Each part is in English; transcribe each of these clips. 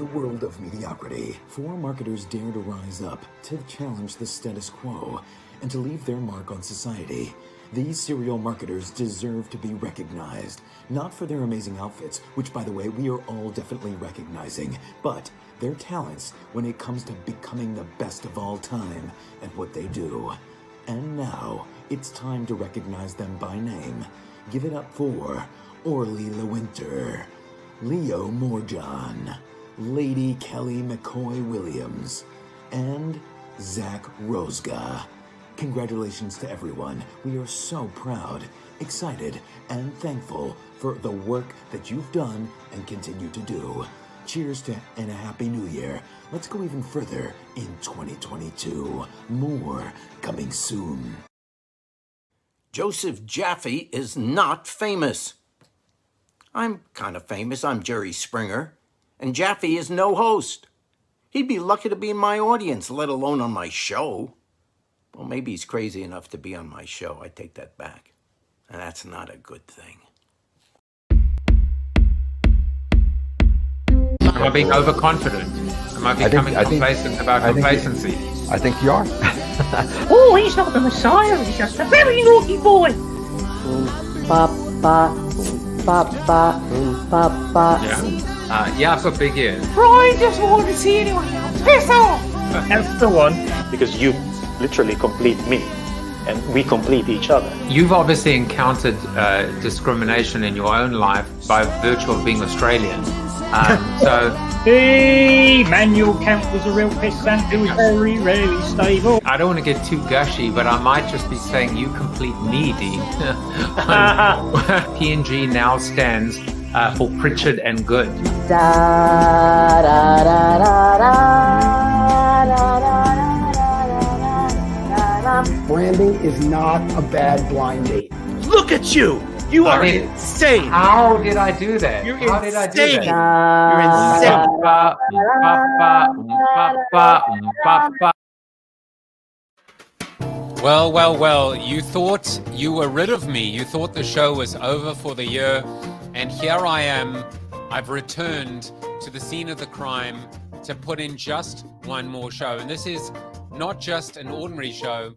In a world of mediocrity, 4 marketers dare to rise up, to challenge the status quo, and to leave their mark on society. These serial marketers deserve to be recognized, not for their amazing outfits, which by the way we are all definitely recognizing, but their talents when it comes to becoming the best of all time at what they do. And now, it's time to recognize them by name. Give it up for Orly LeWinter, Leo Morjon, Lady Kelly McCoy Williams, and Zach Rosga. Congratulations to everyone. We are so proud, excited, and thankful for the work that you've done and continue to do. Cheers to and a Happy New Year. Let's go even further in 2022. More coming soon. Joseph Jaffe is not famous. I'm kind of famous. I'm Jerry Springer. And Jaffe is no host. He'd be lucky to be in my audience, let alone on my show. Well, maybe he's crazy enough to be on my show. I take that back. And that's not a good thing. Am I being overconfident? Am I becoming complacent about complacency? I think you are. Oh, he's not the Messiah, he's just a very naughty boy. Yeah, I've got big ears. I just want to see anyone else. Piss off! That's the one. Because you literally complete me, and we complete each other. You've obviously encountered discrimination in your own life by virtue of being Australian. So Hey, Manuel Kemp was a real pissant who was very rarely stable. I don't want to get too gushy, but I might just be saying you complete me, Dean. PNG now stands for Pritchard and Good. Branding is not a bad blind date. Look at you! You are insane! How did I do that? You're How insane! did I do that? You're insane! Well, you thought you were rid of me. You thought the show was over for the year. And here I am. I've returned to the scene of the crime to put in just one more show. And this is not just an ordinary show.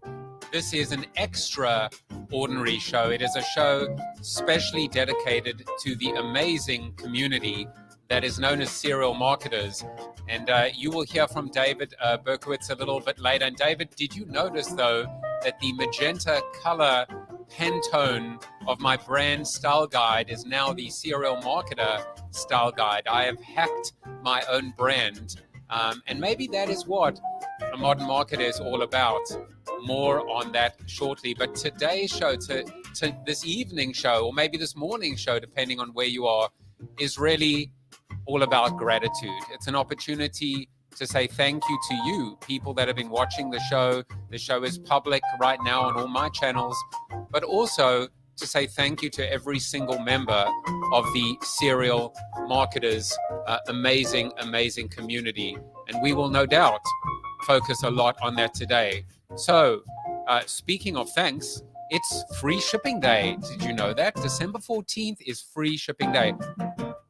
This is an extraordinary show. It is a show specially dedicated to the amazing community that is known as serial marketers. And you will hear from David Berkowitz a little bit later. And David, did you notice, though, that the magenta color Pantone of my brand style guide is now the serial marketer style guide? I have hacked my own brand. And maybe that is what a modern marketer is all about. More on that shortly. But today's show, to this evening show, or maybe this morning show, depending on where you are, is really all about gratitude. It's an opportunity to say thank you to you, people that have been watching the show. The show is public right now on all my channels, but also to say thank you to every single member of the serial marketers, amazing community. And we will no doubt focus a lot on that today. So, speaking of thanks, it's free shipping day. Did you know that? December 14th is free shipping day.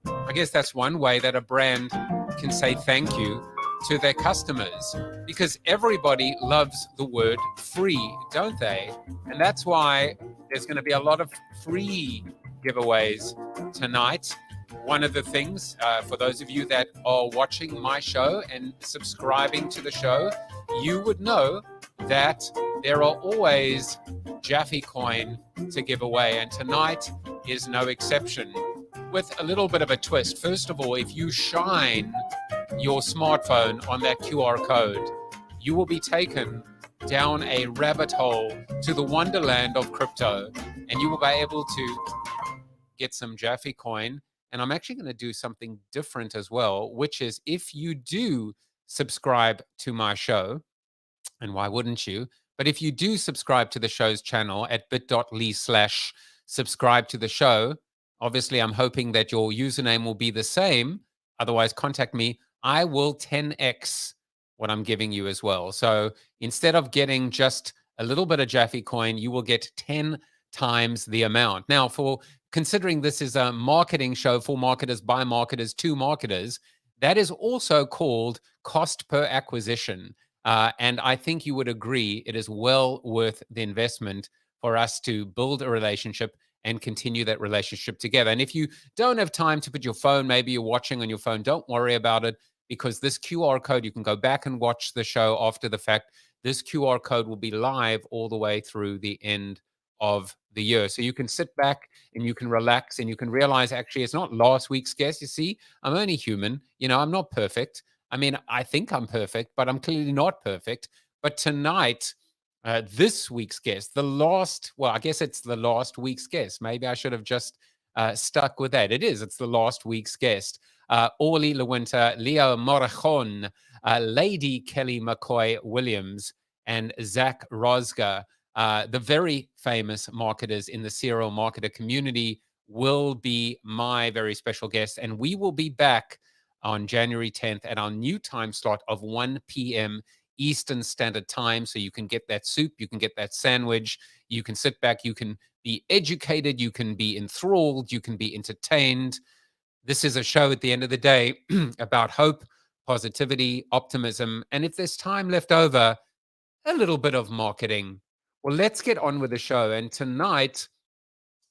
I guess that's one way that a brand can say thank you to their customers, because everybody loves the word free, don't they? And that's why there's going to be a lot of free giveaways tonight. One of the things, for those of you that are watching my show and subscribing to the show, you would know that there are always Jaffe coin to give away, and tonight is no exception, with a little bit of a twist. First of all, if you shine your smartphone on that QR code, you will be taken down a rabbit hole to the wonderland of crypto, and you will be able to get some Jaffe coin. And I'm actually going to do something different as well, which is if you do subscribe to my show, and why wouldn't you? But if you do subscribe to the show's channel at bit.ly/subscribe to the show, obviously I'm hoping that your username will be the same. Otherwise, contact me. I will 10x what I'm giving you as well. So instead of getting just a little bit of Jaffe coin, you will get 10 times the amount. Now, for considering this is a marketing show for marketers, by marketers, to marketers, That is also called cost per acquisition. And I think you would agree it is well worth the investment for us to build a relationship and continue that relationship together. And if you don't have time to put your phone, maybe you're watching on your phone, don't worry about it, because this QR code, you can go back and watch the show after the fact. This QR code will be live all the way through the end of the year. So you can sit back and you can relax and you can realize, actually, it's not last week's guest. You see, I'm only human. I'm not perfect. I mean, I think I'm perfect, but I'm clearly not perfect. But tonight, this week's guest, I guess it's the last week's guest. Maybe I should have just stuck with that. It's the last week's guest. Orly Lewinter, Leo Morajon, Lady Kelly McCoy Williams, and Zach Rosga, the very famous marketers in the serial marketer community, will be my very special guest. And we will be back on January 10th at our new time slot of 1 p.m. Eastern Standard Time. So you can get that soup, you can get that sandwich, you can sit back, you can be educated, you can be enthralled, you can be entertained. This is a show at the end of the day about hope, positivity, optimism, and if there's time left over, a little bit of marketing. Well, let's get on with the show. And tonight,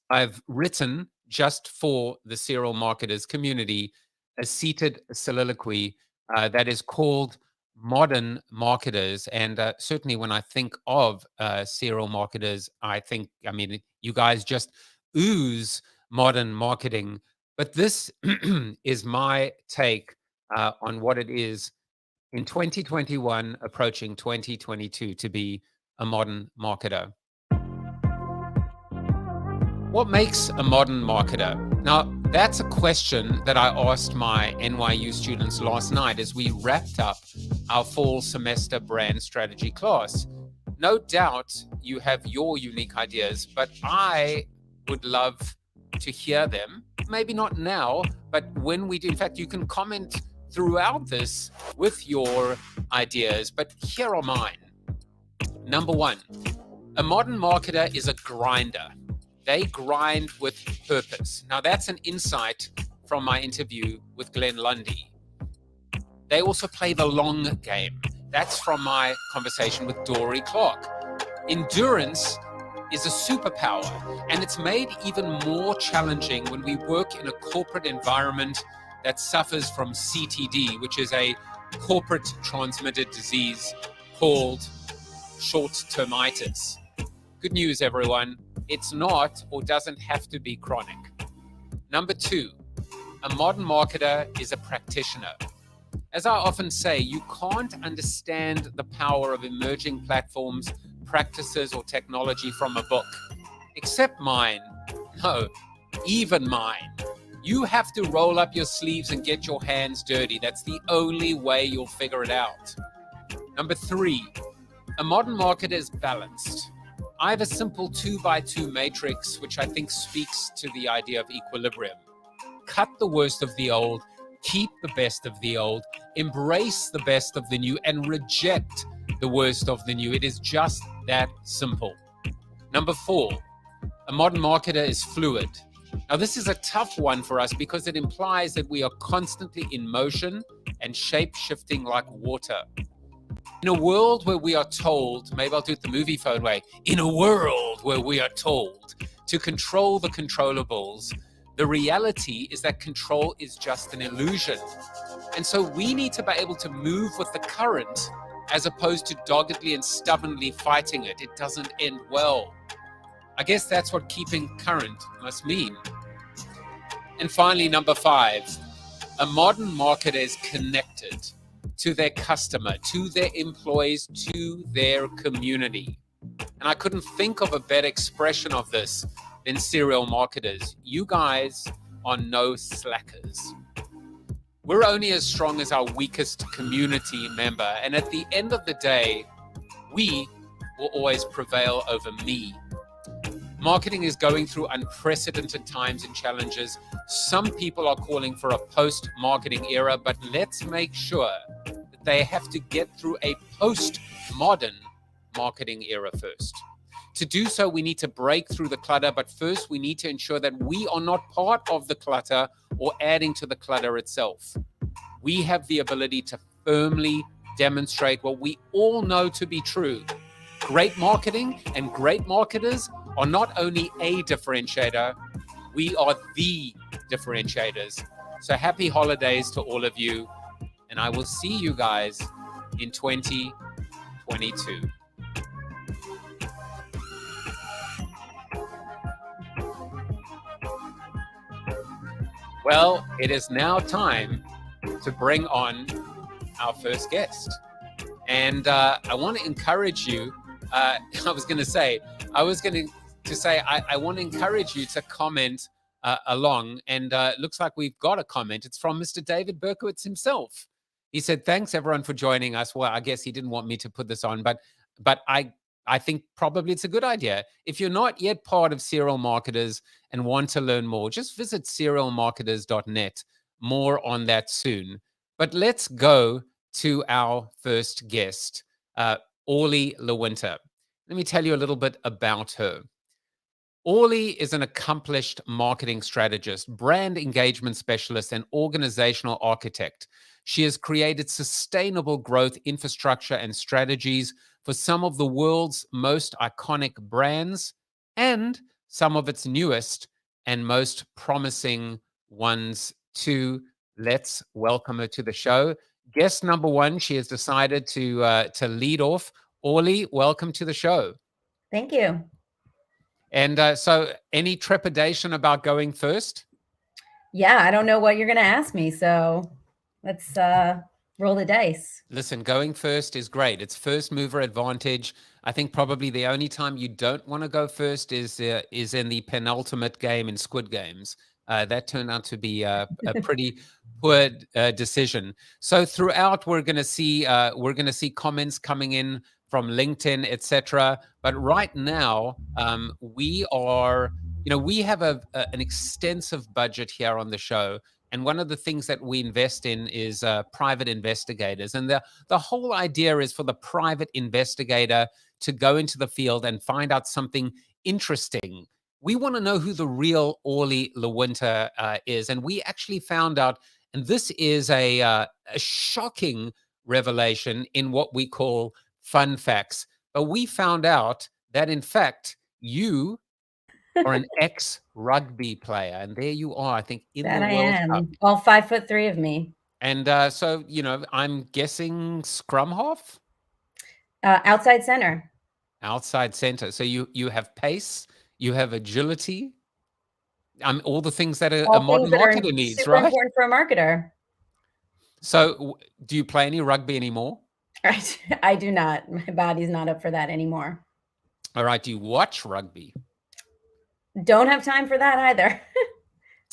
I've written just for the serial marketers community a seated soliloquy that is called Modern Marketers. And certainly when I think of serial marketers, you guys just ooze modern marketing. But this is my take on what it is in 2021, approaching 2022, to be a modern marketer. What makes a modern marketer? Now, that's a question that I asked my NYU students last night as we wrapped up our fall semester brand strategy class. No doubt you have your unique ideas, but I would love to hear them. Maybe not now, but when we do. In fact, you can comment throughout this with your ideas, but here are mine. Number one, a modern marketer is a grinder. They grind with purpose. Now, that's an insight from my interview with Glenn Lundy. They also play the long game. That's from my conversation with Dory Clark. Endurance is a superpower, and it's made even more challenging when we work in a corporate environment that suffers from CTD, which is a corporate transmitted disease called short-termitis. Good news, everyone. It's not or doesn't have to be chronic. Number two, a modern marketer is a practitioner. As I often say, you can't understand the power of emerging platforms, practices, or technology from a book. Except mine. No, even mine. You have to roll up your sleeves and get your hands dirty. That's the only way you'll figure it out. Number three, a modern marketer is balanced. I have a simple 2x2 matrix, which I think speaks to the idea of equilibrium. Cut the worst of the old, keep the best of the old, embrace the best of the new, and reject the worst of the new. It is just that simple. Number four, a modern marketer is fluid. Now, this is a tough one for us because it implies that we are constantly in motion and shape-shifting like water. In a world where we are told, maybe I'll do it the movie phone way, in a world where we are told to control the controllables, the reality is that control is just an illusion. And so we need to be able to move with the current as opposed to doggedly and stubbornly fighting it. It doesn't end well. I guess that's what keeping current must mean. And finally, number five, a modern marketer is connected to their customer, to their employees, to their community. And I couldn't think of a better expression of this than serial marketers. You guys are no slackers. We're only as strong as our weakest community member. And at the end of the day, we will always prevail over me. Marketing is going through unprecedented times and challenges. Some people are calling for a post-marketing era, but let's make sure that they have to get through a post-modern marketing era first. To do so, we need to break through the clutter, but first we need to ensure that we are not part of the clutter or adding to the clutter itself. we have the ability to firmly demonstrate what we all know to be true. Great marketing and great marketers are not only a differentiator, we are the differentiators. So happy holidays to all of you, and I will see you guys in 2022. Well, it is now time to bring on our first guest. And I want to encourage you, I want to encourage you to comment along. And looks like we've got a comment. It's from Mr. David Berkowitz himself. He said, thanks everyone for joining us. Well, I guess he didn't want me to put this on, but I think probably it's a good idea. If you're not yet part of Serial Marketers and want to learn more, just visit serialmarketers.net. More on that soon. But let's go to our first guest, Orly Lewinter. Let me tell you a little bit about her. Orly is an accomplished marketing strategist, brand engagement specialist, and organizational architect. She has created sustainable growth infrastructure and strategies for some of the world's most iconic brands and some of its newest and most promising ones too. Let's welcome her to the show. Guest number one, she has decided to lead off. Orly, welcome to the show. Thank you. And so any trepidation about going first? Yeah, I don't know what you're going to ask me, so let's roll the dice. Listen, going first is great. It's first mover advantage. I think probably the only time you don't want to go first is in the penultimate game in Squid Games. That turned out to be a pretty poor decision. So throughout, we're going to see comments coming in from LinkedIn, etc. But right now, we have an extensive budget here on the show. And one of the things that we invest in is private investigators. And the whole idea is for the private investigator to go into the field and find out something interesting. We want to know who the real Orly Lewinter is. And we actually found out, and this is a shocking revelation in what we call fun facts. But we found out that, in fact, you are an ex-rugby player. And there you are, I think, in that the I World am. Cup. All 5'3" of me. And so, I'm guessing scrum half? Outside center. Outside center. So you have pace, you have agility, all the things that a modern marketer needs, super right? Important for a marketer. So do you play any rugby anymore? Right. I do not. My body's not up for that anymore. All right. Do you watch rugby? Don't have time for that either.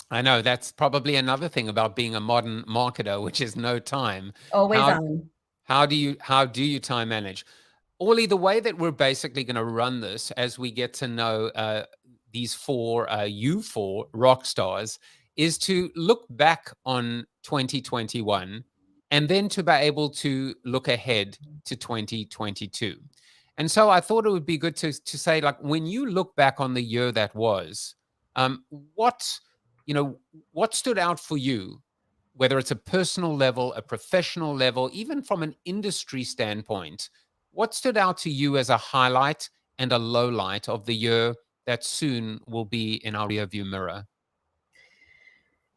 I know that's probably another thing about being a modern marketer, which is no time. Always on. How do you time manage? Orly, the way that we're basically going to run this as we get to know these four rock stars is to look back on 2021 and then to be able to look ahead to 2022. And so I thought it would be good to say, like, when you look back on the year that was, what stood out for you, whether it's a personal level, a professional level, even from an industry standpoint? What stood out to you as a highlight and a low light of the year that soon will be in our rearview mirror?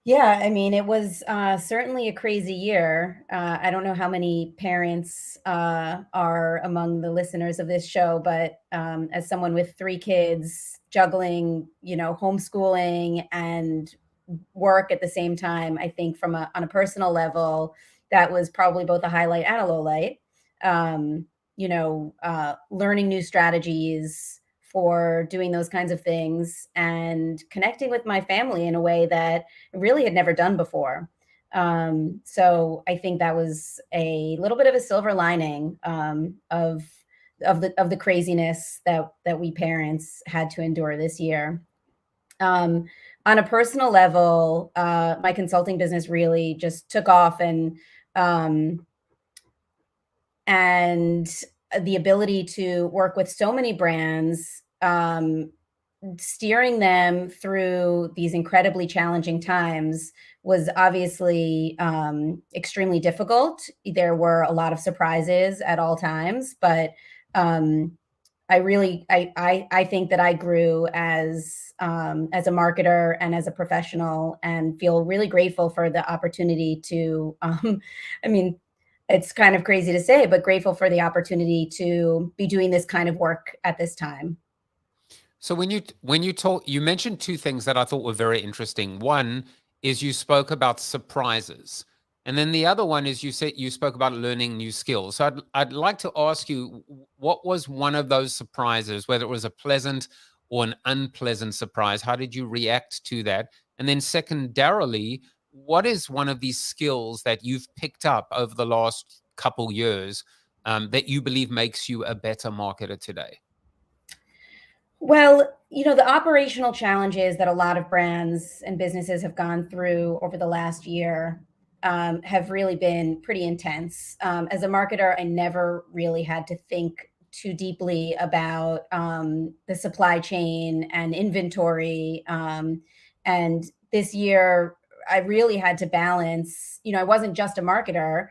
Yeah, I mean, it was certainly a crazy year. I don't know how many parents are among the listeners of this show, but as someone with 3 kids, juggling, homeschooling and work at the same time, I think on a personal level, that was probably both a highlight and a low light. Learning new strategies for doing those kinds of things and connecting with my family in a way that I really had never done before. So I think that was a little bit of a silver lining of the craziness that we parents had to endure this year. On a personal level, my consulting business really just took off, and the ability to work with so many brands steering them through these incredibly challenging times was obviously extremely difficult. There were a lot of surprises at all times, but I think that I grew as a marketer and as a professional, and feel really grateful for the opportunity to. I mean, it's kind of crazy to say, but grateful for the opportunity to be doing this kind of work at this time. So when you talk, you mentioned two things that I thought were very interesting. One is you spoke about surprises, and then the other one is you said you spoke about learning new skills. So I'd like to ask you, what was one of those surprises, whether it was a pleasant or an unpleasant surprise? How did you react to that? And then secondarily, what is one of these skills that you've picked up over the last couple years that you believe makes you a better marketer today? Well, the operational challenges that a lot of brands and businesses have gone through over the last year have really been pretty intense. As a marketer, I never really had to think too deeply about the supply chain and inventory. And this year, I really had to balance. I wasn't just a marketer.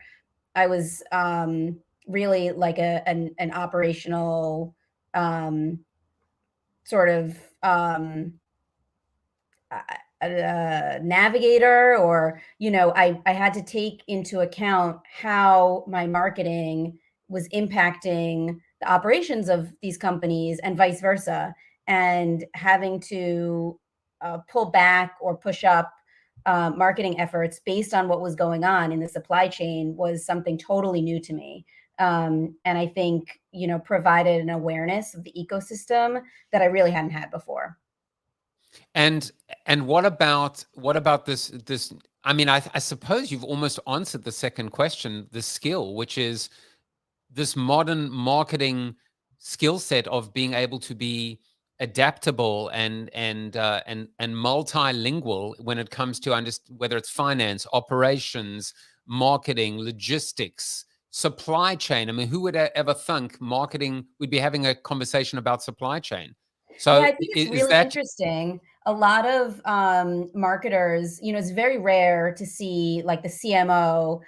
I was really like an operational um, sort of navigator, or I had to take into account how my marketing was impacting the operations of these companies and vice versa, and having to pull back or push up marketing efforts based on what was going on in the supply chain was something totally new to me. And I think provided an awareness of the ecosystem that I really hadn't had before. And what about this? I mean, I suppose you've almost answered the second question, the skill, which is this modern marketing skill set of being able to be adaptable and multilingual when it comes to whether it's finance, operations, marketing, logistics, supply chain. I mean, who would ever think marketing would be having a conversation about supply chain? Yeah, So I think it's is really that interesting. A lot of marketers, it's very rare to see like the CMO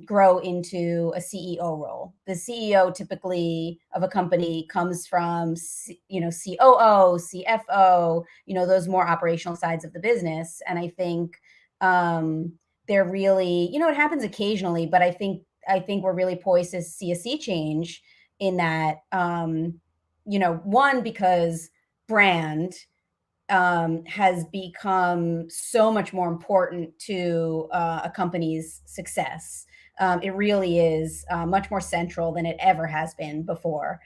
grow into a CEO role. The CEO typically of a company comes from, COO, CFO, those more operational sides of the business. And I think they're really, it happens occasionally, but I think we're really poised to see a sea change in that. One, because brand has become so much more important to a company's success. It really is much more central than it ever has been before,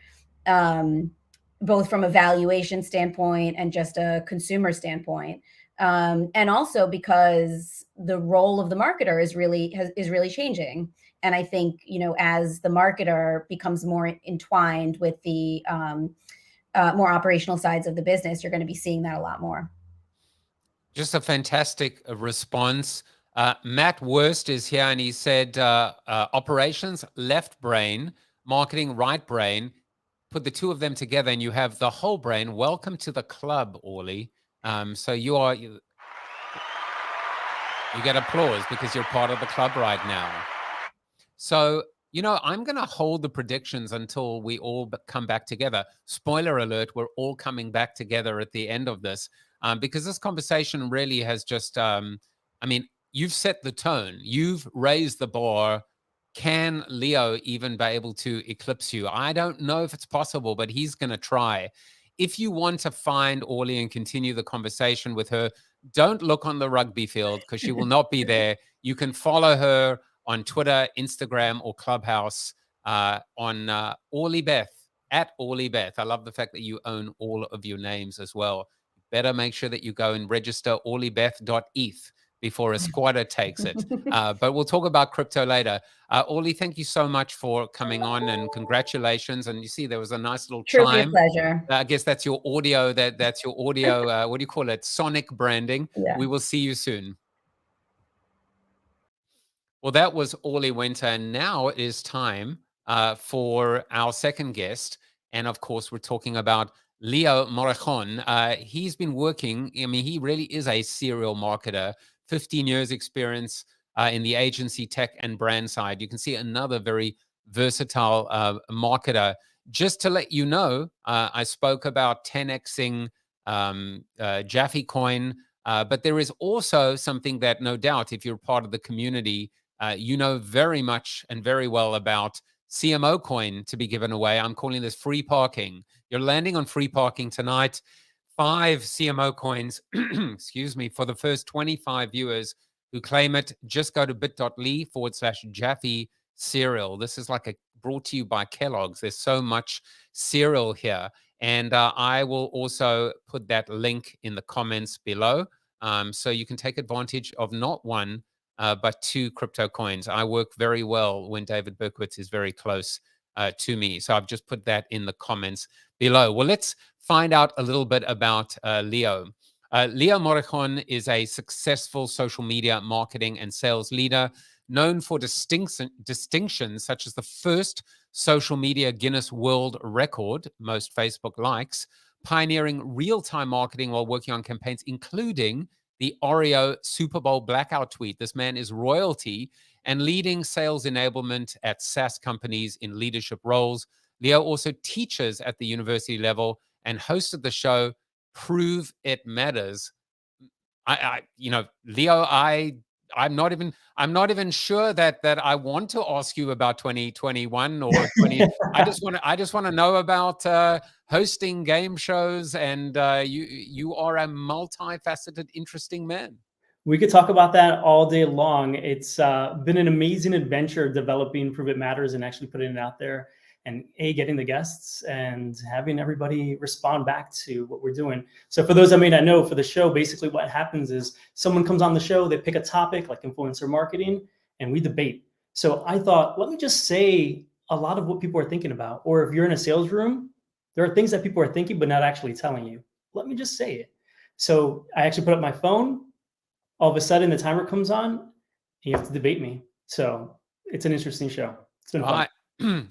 um, both from a valuation standpoint and just a consumer standpoint. And also because the role of the marketer is really changing. And I think as the marketer becomes more entwined with the more operational sides of the business, you're going to be seeing that a lot more. just a fantastic response? Matt Worst is here, and he said, operations, left brain, marketing, right brain. Put the two of them together, and you have the whole brain. Welcome to the club, Orly. So you get applause because you're part of the club right now. So, I'm going to hold the predictions until we all come back together. Spoiler alert, we're all coming back together at the end of this, because this conversation really has just, I mean, you've set the tone, you've raised the bar. Can Leo even be able to eclipse you? I don't know if it's possible, but he's going to try. If you want to find Orly and continue the conversation with her, don't look on the rugby field because she will not be there. You can follow her on Twitter, Instagram, or Clubhouse, on Orly Beth, at Orly Beth. I love the fact that you own all of your names as well. Better make sure that you go and register orlybeth.eth before a squatter takes it. But we'll talk about crypto later. Orly, thank you so much for coming on, and congratulations. And you see, there was a nice little Truly a chime. pleasure. I guess that's your audio. That's your audio. What do you call it? Sonic branding. Yeah. We will see you soon. Well, that was Orly Winter, and now it is time for our second guest. And of course, we're talking about Leo Morejon. He's been working, I mean, he really is a serial marketer, 15 years experience in the agency, tech, and brand side. You can see another very versatile marketer. Just to let you know, I spoke about 10xing Jaffe coin, but there is also something that no doubt, if you're part of the community, you know very much and very well about CMO coin to be given away. I'm calling this free parking. You're landing on free parking tonight. 5 CMO coins, excuse me, for the first 25 viewers who claim it. Just go to bit.ly/Jaffe cereal. This is like brought to you by Kellogg's. There's so much cereal here. And I will also put that link in the comments below. So you can take advantage of not one, but 2 crypto coins. I work very well when David Berkowitz is very close to me. So I've just put that in the comments below. Well, let's find out a little bit about Leo. Leo Morejon is a successful social media marketing and sales leader known for distinctions such as the first social media Guinness World Record, most Facebook likes, pioneering real-time marketing while working on campaigns, including the Oreo Super Bowl blackout tweet. This man is royalty and leading sales enablement at SaaS companies in leadership roles. Leo also teaches at the university level and hosted the show Prove It Matters. Leo, I'm not even sure that I want to ask you about 2021 or 20. I just want to know about hosting game shows, and you are a multifaceted, interesting man. We could talk about that all day long. It's been an amazing adventure developing Prove It Matters and actually putting it out there, and getting the guests and having everybody respond back to what we're doing. So for those that may not know, for the show, basically what happens is someone comes on the show, they pick a topic like influencer marketing, and we debate. So I thought, let me just say a lot of what people are thinking about. Or if you're in a sales room, there are things that people are thinking but not actually telling you. Let me just say it. So I actually put up my phone. All of a sudden the timer comes on and you have to debate me. So it's an interesting show. It's been fun.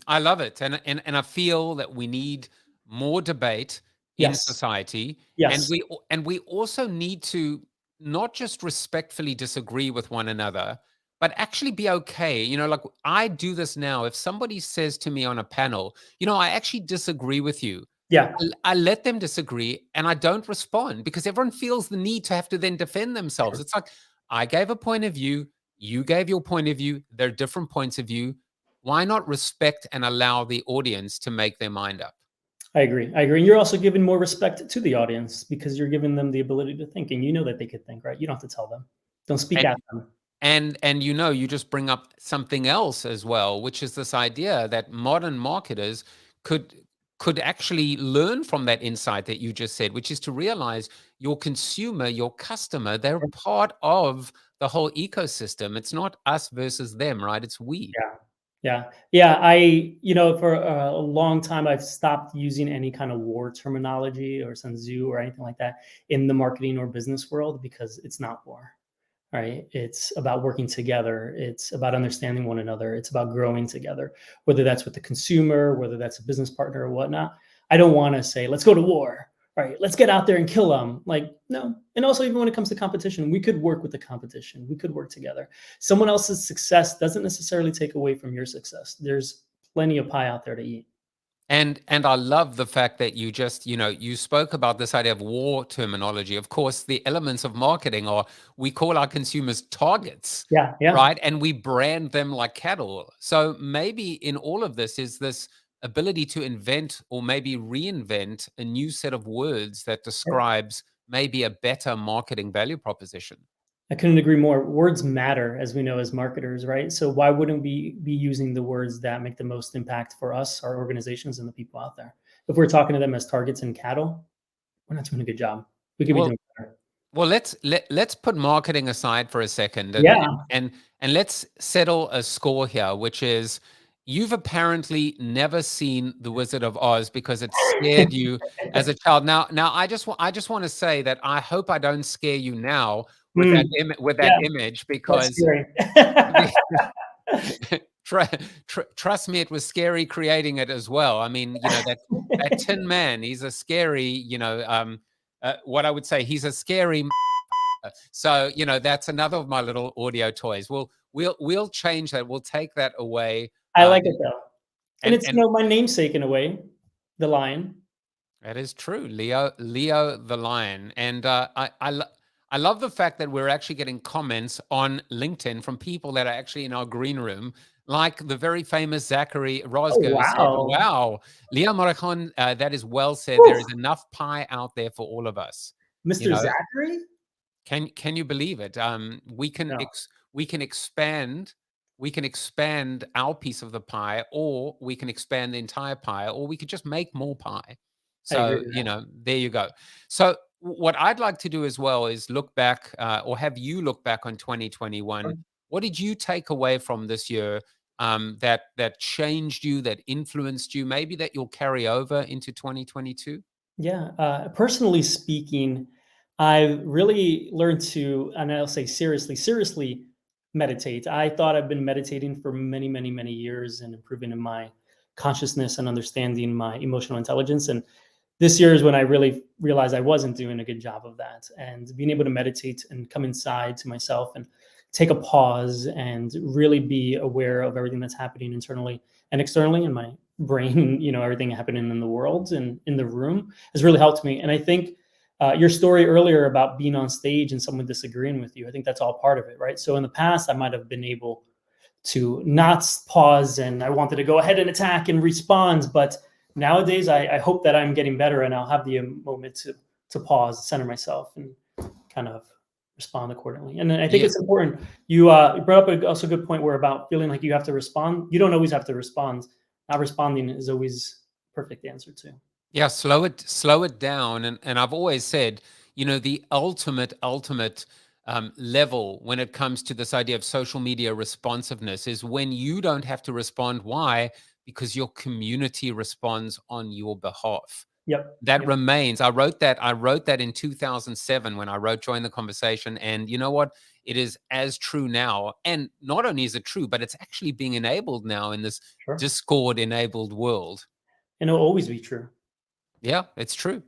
I love it. And I feel that we need more debate in society. Yes. And we also need to not just respectfully disagree with one another, but actually be okay. Like I do this now. If somebody says to me on a panel, I actually disagree with you. Yeah. I let them disagree and I don't respond because everyone feels the need to have to then defend themselves. It's like, I gave a point of view. You gave your point of view. There are different points of view. Why not respect and allow the audience to make their mind up? I agree. And you're also giving more respect to the audience because you're giving them the ability to think, and you know that they could think, right? You don't have to tell them. Don't speak at them. And you just bring up something else as well, which is this idea that modern marketers could actually learn from that insight that you just said, which is to realize your consumer, your customer, they're part of the whole ecosystem. It's not us versus them, right? It's we. Yeah. For a long time, I've stopped using any kind of war terminology or Sun Tzu or anything like that in the marketing or business world because it's not war, right? It's about working together. It's about understanding one another. It's about growing together, whether that's with the consumer, whether that's a business partner or whatnot. I don't want to say, let's go to war, right? Let's get out there and kill them. Like, no. And also, even when it comes to competition, we could work with the competition. We could work together. Someone else's success doesn't necessarily take away from your success. There's plenty of pie out there to eat. And I love the fact that you just, you spoke about this idea of war terminology. Of course, the elements of marketing are we call our consumers targets, right? And we brand them like cattle. So maybe in all of this is this ability to invent or maybe reinvent a new set of words that describes maybe a better marketing value proposition. I couldn't agree more. Words matter, as we know, as marketers, right? So why wouldn't we be using the words that make the most impact for us, our organizations, and the people out there? If we're talking to them as targets and cattle, we're not doing a good job. We could be doing better. Well, let's put marketing aside for a second, and let's settle a score here, which is you've apparently never seen The Wizard of Oz because it scared you as a child. Now, I just want to say that I hope I don't scare you now with that image because Trust me, it was scary creating it as well. I mean, that Tin Man, he's a scary, what I would say, he's a scary. So, that's another of my little audio toys. We'll change that. We'll take that away. I like it though. And it's, and my namesake in a way, the lion. that is true, Leo the lion, and I love the fact that we're actually getting comments on LinkedIn from people that are actually in our green room, like the very famous Zachary Rosgo. Oh, Said, wow. wow, Leo Moracon, that is well said. Whew. There is enough pie out there for all of us. Mr. Zachary? Can you believe it? We can No. we can expand our piece of the pie, or we can expand the entire pie, or we could just make more pie. So, there you go. So what I'd like to do as well is look back, or have you look back on 2021. Sure. What did you take away from this year that changed you, that influenced you, maybe that you'll carry over into 2022? Yeah. Personally speaking, I really learned to, and I'll say seriously meditate. I thought I've been meditating for many, many, many years and improving in my consciousness and understanding my emotional intelligence. And this year is when I really realized I wasn't doing a good job of that. And being able to meditate and come inside to myself and take a pause and really be aware of everything that's happening internally and externally in my brain, everything happening in the world and in the room has really helped me. And I think your story earlier about being on stage and someone disagreeing with you, I think that's all part of it, right? So in the past, I might have been able to not pause and I wanted to go ahead and attack and respond, but nowadays I hope that I'm getting better and I'll have the moment to pause, center myself, and kind of respond accordingly. And I think it's important. You brought up also a good point where about feeling like you have to respond. You don't always have to respond. Not responding is always perfect answer too. Yeah, slow it down. And I've always said, the ultimate level when it comes to this idea of social media responsiveness is when you don't have to respond. Why? Because your community responds on your behalf. Yep. That remains. I wrote that in 2007 when I wrote Join the Conversation. And you know what? It is as true now. And not only is it true, but it's actually being enabled now in this Discord-enabled world. And it'll always be true. Yeah, it's true.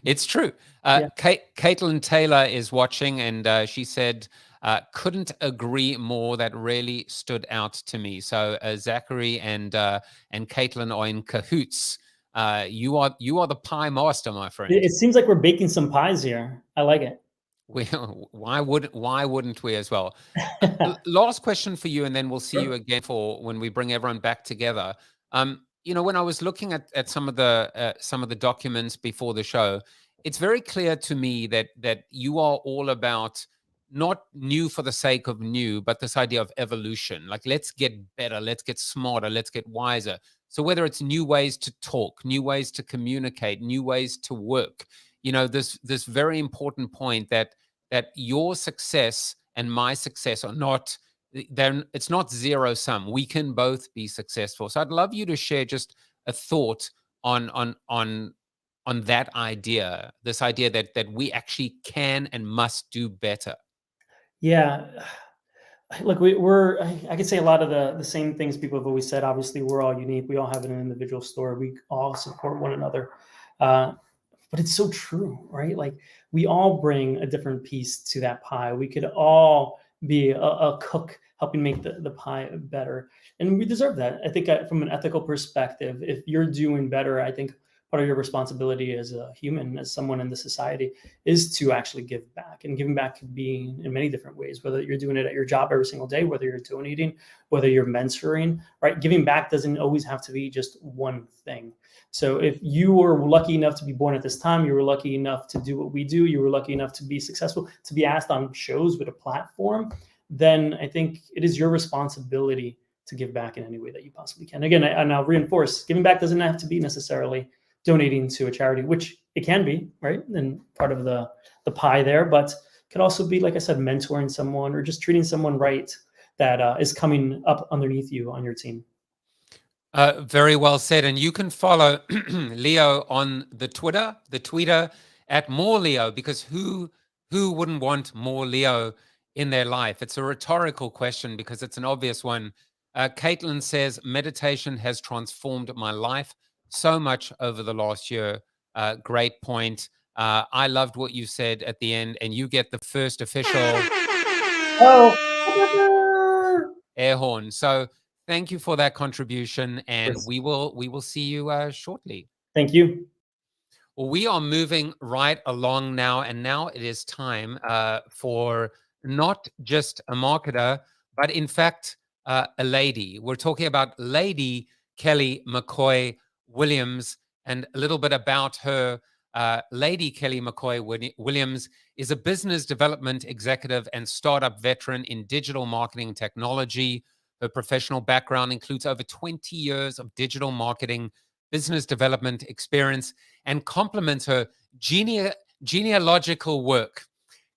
It's true. Caitlin Taylor is watching, and she said, couldn't agree more. That really stood out to me. So Zachary and Caitlin are in cahoots. You are the pie master, my friend. It seems like we're baking some pies here. I like it. Why wouldn't we as well? Last question for you, and then we'll see you again for when we bring everyone back together. When I was looking at some of the documents before the show, it's very clear to me that you are all about not new for the sake of new, but this idea of evolution. Like, let's get better, let's get smarter, let's get wiser. So whether it's new ways to talk, new ways to communicate, new ways to work, this very important point that your success and my success are not, then it's not zero sum. We can both be successful. So I'd love you to share just a thought on that idea, this idea that we actually can and must do better. Yeah. Look, I could say a lot of the same things people have always said. Obviously, we're all unique. We all have an individual story. We all support one another. But it's so true, right? Like, we all bring a different piece to that pie. We could all be a cook helping make the pie better. And we deserve that. I think from an ethical perspective, if you're doing better, I think part of your responsibility as a human, as someone in the society, is to actually give back. And giving back could be in many different ways, whether you're doing it at your job every single day, whether you're donating, whether you're mentoring, right? Giving back doesn't always have to be just one thing. So if you were lucky enough to be born at this time, you were lucky enough to do what we do, you were lucky enough to be successful, to be asked on shows with a platform, then I think it is your responsibility to give back in any way that you possibly can. Again, and I'll reinforce, giving back doesn't have to be necessarily donating to a charity, which it can be, right? And part of the pie there, but it could also be, like I said, mentoring someone or just treating someone right that is coming up underneath you on your team. Very well said. And you can follow Leo on the Twitter at more Leo, because who wouldn't want more Leo in their life? It's a rhetorical question because it's an obvious one. Caitlin says, meditation has transformed my life so much over the last year. Great point. I loved what you said at the end, and you get the first official air horn. So thank you for that contribution, and Yes. we will see you shortly. Thank you. Well, we are moving right along now, and now it is time for not just a marketer, but in fact, a lady. We're talking about Lady Kelly McCoy Williams, and a little bit about her. Lady Kelly McCoy Williams is a business development executive and startup veteran in digital marketing technology. Her professional background includes over 20 years of digital marketing, business development experience, and complements her genealogical work.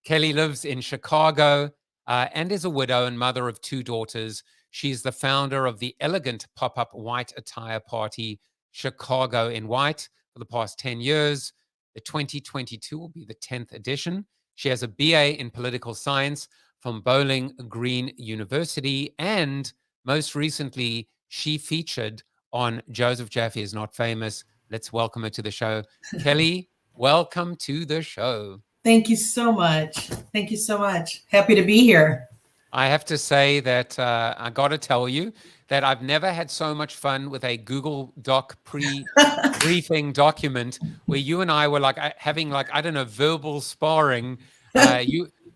Kelly lives in Chicago and is a widow and mother of 2 daughters. She's the founder of the elegant pop-up white attire party, Chicago in White, for the past 10 years. The 2022 will be the 10th edition. She has a BA in political science from Bowling Green University, and most recently, she featured on Joseph Jaffe is Not Famous. Let's welcome her to the show. Kelly, welcome to the show. Thank you so much. Thank you so much. Happy to be here. I have to say that I got to tell you that I've never had so much fun with a Google Doc briefing document where you and I were like having I don't know, verbal sparring.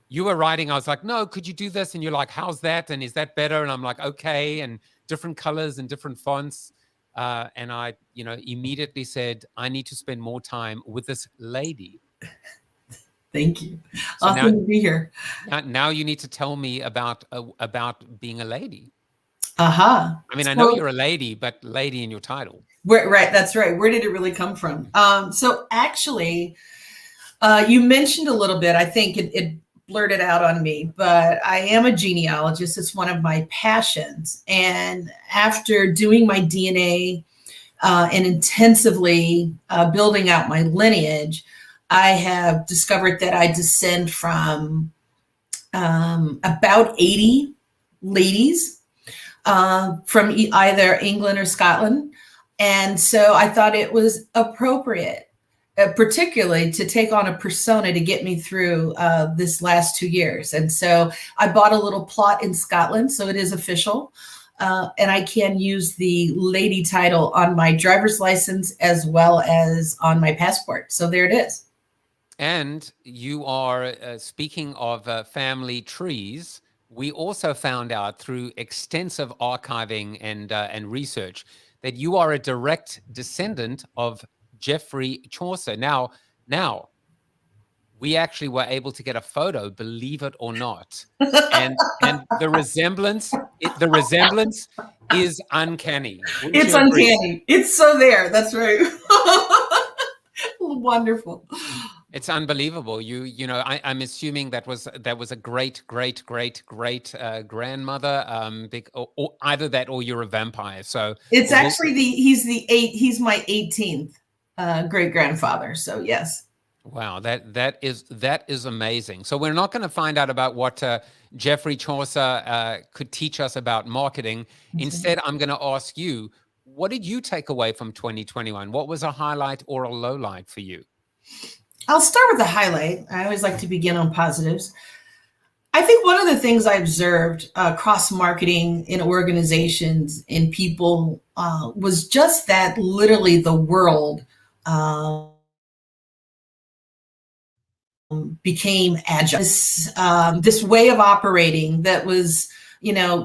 You were writing, I was like, no, could you do this? And you're like, how's that? And is that better? And I'm like, okay. And different colors and different fonts. And I, immediately said, I need to spend more time with this lady. Thank you. So awesome to be here. Now you need to tell me about being a lady. Uh-huh. I mean, I know you're a lady, but lady in your title. Right. That's right. Where did it really come from? So actually, you mentioned a little bit, I think it blurted out on me, but I am a genealogist. It's one of my passions. And after doing my DNA and intensively building out my lineage, I have discovered that I descend from about 80 ladies from either England or Scotland. And so I thought it was appropriate, particularly to take on a persona to get me through this last 2 years. And so I bought a little plot in Scotland, so it is official. And I can use the lady title on my driver's license as well as on my passport. So there it is. And you are, speaking of family trees, we also found out through extensive archiving and research that you are a direct descendant of Geoffrey Chaucer. Now, we actually were able to get a photo, believe it or not, and the resemblance is uncanny. It's uncanny. It's so there. That's right. Wonderful. It's unbelievable. I'm assuming that was a great grandmother. Or either that or you're a vampire. So it's actually he's my 18th great grandfather. So yes. Wow, that is amazing. So we're not going to find out about what Geoffrey Chaucer could teach us about marketing. Instead, I'm going to ask you, what did you take away from 2021? What was a highlight or a low light for you? I'll start with the highlight. I always like to begin on positives. I think one of the things I observed across marketing in organizations and people was just that literally the world became agile. This way of operating that was,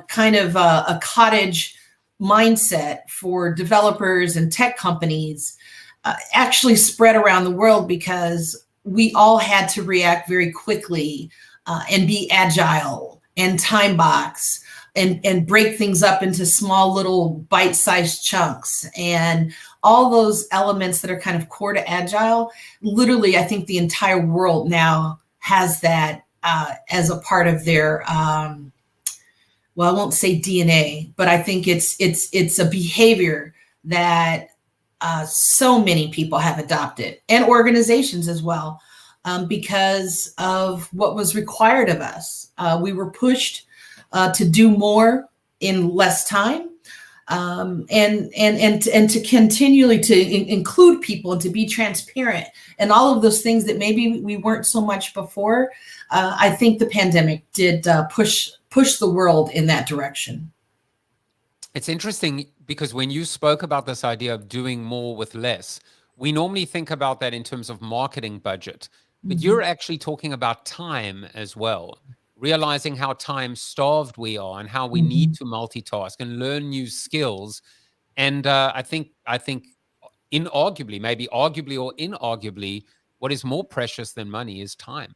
kind of a cottage mindset for developers and tech companies actually spread around the world because we all had to react very quickly and be agile and time box and break things up into small little bite-sized chunks and all those elements that are kind of core to agile. Literally, I think the entire world now has that as a part of their, well, I won't say DNA, but I think it's a behavior that so many people have adopted, and organizations as well, because of what was required of us. We were pushed to do more in less time, and to continually to include people and to be transparent and all of those things that maybe we weren't so much before. I think the pandemic did push the world in that direction. It's interesting because when you spoke about this idea of doing more with less, we normally think about that in terms of marketing budget, but you're actually talking about time as well, realizing how time starved we are and how we need to multitask and learn new skills. And I think inarguably, maybe arguably or inarguably, what is more precious than money is time.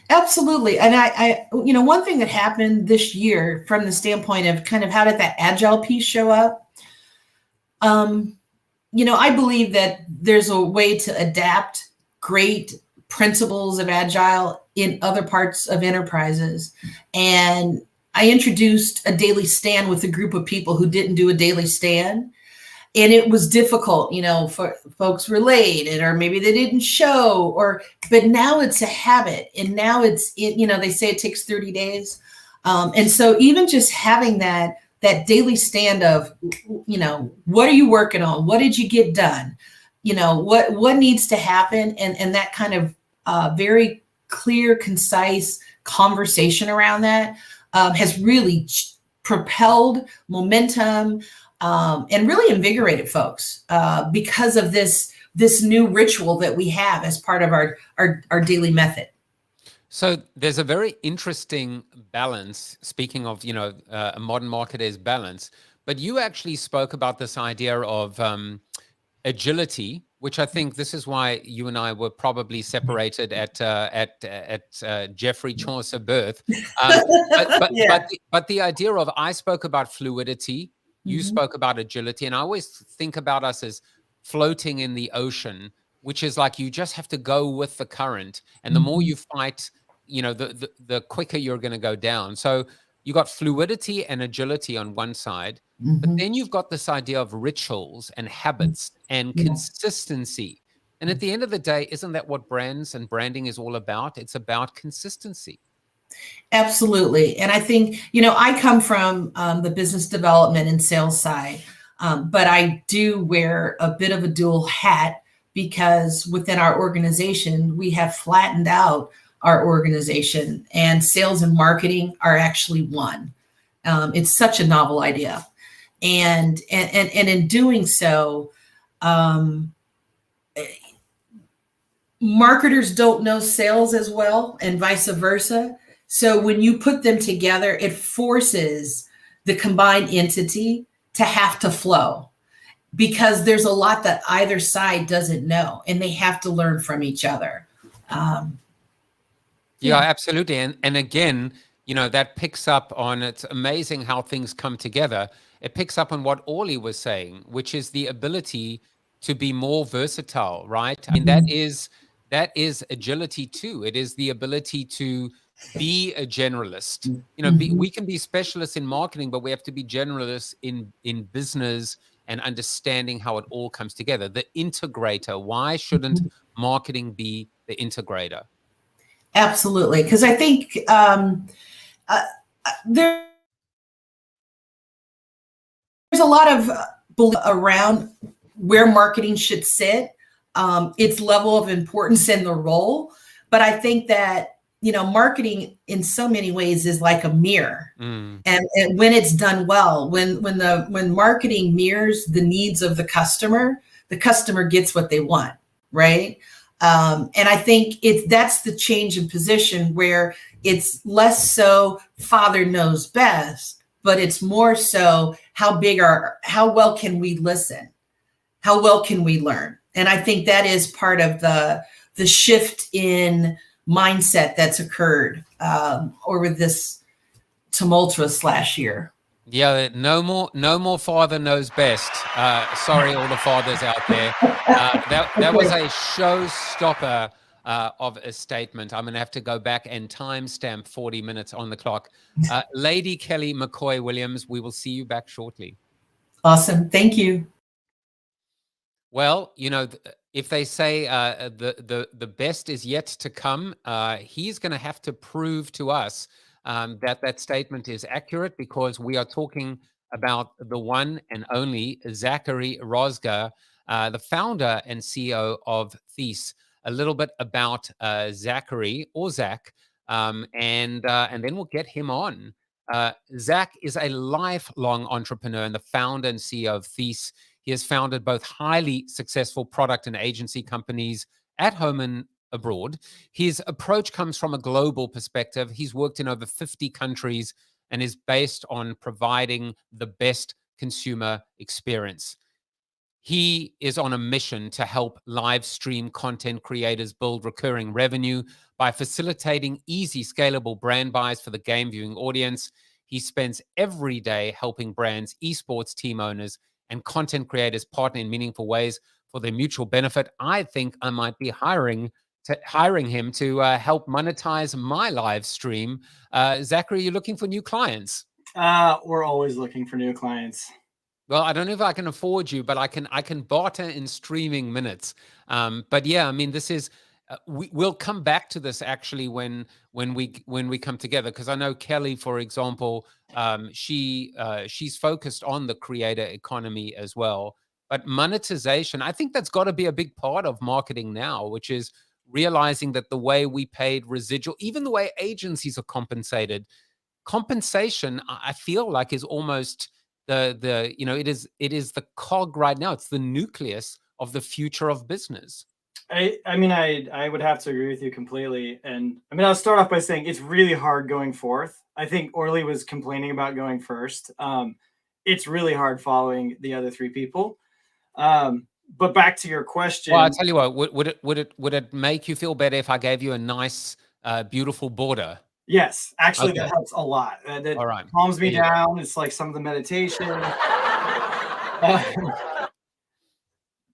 Absolutely. And I, one thing that happened this year from the standpoint of kind of how did that agile piece show up? I believe that there's a way to adapt great principles of agile in other parts of enterprises. And I introduced a daily stand with a group of people who didn't do a daily stand. And it was difficult, for folks were late or maybe they didn't show but now it's a habit. And now they say it takes 30 days. And so even just having that daily stand of, what are you working on? What did you get done? What needs to happen? And that kind of very clear, concise conversation around that has really propelled momentum and really invigorated folks because of this new ritual that we have as part of our daily method. So there's a very interesting balance, speaking of, a modern marketer's balance, but you actually spoke about this idea of agility, which I think this is why you and I were probably separated at Jeffrey Chaucer birth. But the idea of, I spoke about fluidity, you spoke about agility, and I always think about us as floating in the ocean, which is like you just have to go with the current, and the more you fight, the quicker you're going to go down. So you got fluidity and agility on one side, but then you've got this idea of rituals and habits and consistency. And at the end of the day, isn't that what brands and branding is all about? It's about consistency. Absolutely. And I think, I come from the business development and sales side, but I do wear a bit of a dual hat because within our organization, we have flattened out our organization, and sales and marketing are actually one. It's such a novel idea. And in doing so, marketers don't know sales as well and vice versa. So when you put them together, it forces the combined entity to have to flow because there's a lot that either side doesn't know and they have to learn from each other. Yeah, absolutely. And again, that picks up on, it's amazing how things come together. It picks up on what Orly was saying, which is the ability to be more versatile, right? I mean, that is agility too. It is the ability to be a generalist. We can be specialists in marketing, but we have to be generalists in business and understanding how it all comes together. The integrator. Why shouldn't marketing be the integrator? Absolutely. Because I think there's a lot of belief around where marketing should sit, its level of importance in the role. But I think that, marketing in so many ways is like a mirror. And when it's done well, when marketing mirrors the needs of the customer gets what they want, right? And I think that's the change in position where it's less so father knows best, but it's more so how well can we listen? How well can we learn? And I think that is part of the shift in mindset that's occurred over this tumultuous last year. Yeah, no more father knows best. Sorry, all the fathers out there. That was a showstopper of a statement. I'm going to have to go back and timestamp 40 minutes on the clock. Lady Kelly McCoy Williams, we will see you back shortly. Awesome. Thank you. Well, if they say the best is yet to come, he's going to have to prove to us that statement is accurate, because we are talking about the one and only Zachary Rozga, the founder and CEO of Thies. A little bit about Zachary, or Zach, and then we'll get him on. Zach is a lifelong entrepreneur and the founder and CEO of Thies. He has founded both highly successful product and agency companies at home and abroad. His approach comes from a global perspective. He's worked in over 50 countries and is based on providing the best consumer experience. He is on a mission to help live stream content creators build recurring revenue by facilitating easy, scalable brand buys for the game viewing audience. He spends every day helping brands, esports team owners, and content creators partner in meaningful ways for their mutual benefit. I think I might be hiring him to help monetize my live stream. Zachary, you're looking for new clients? We're always looking for new clients. Well, I don't know if I can afford you, but I can barter in streaming minutes. But yeah, I mean, this is we'll come back to this actually when we come together, because I know Kelly, for example, she's focused on the creator economy as well. But monetization, I think that's got to be a big part of marketing now, which is realizing that the way we paid residual, even the way agencies are compensated, compensation, I feel like, is almost it is the cog right now. It's the nucleus of the future of business. I mean, I would have to agree with you completely. And I mean, I'll start off by saying it's really hard going fourth. I think Orly was complaining about going first. It's really hard following the other three people. But back to your question. Well, I'll tell you what, would it make you feel better if I gave you a nice, beautiful border? Yes, actually, that helps a lot. That All right. calms me down. It's like some of the meditation.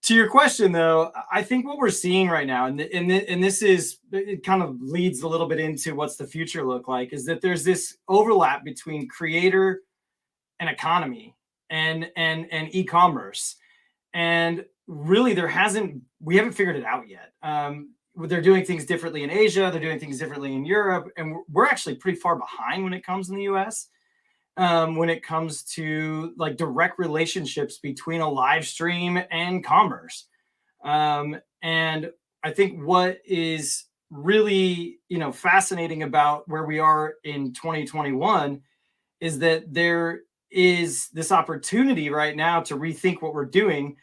To your question, though, I think what we're seeing right now, and this is, it kind of leads a little bit into what's the future look like, is that there's this overlap between creator and economy and e-commerce. And really, we haven't figured it out yet. They're doing things differently in Asia. They're doing things differently in Europe. And we're actually pretty far behind when it comes in the US, when it comes to like direct relationships between a live stream and commerce. And I think what is really, fascinating about where we are in 2021 is that there is this opportunity right now to rethink what we're doing,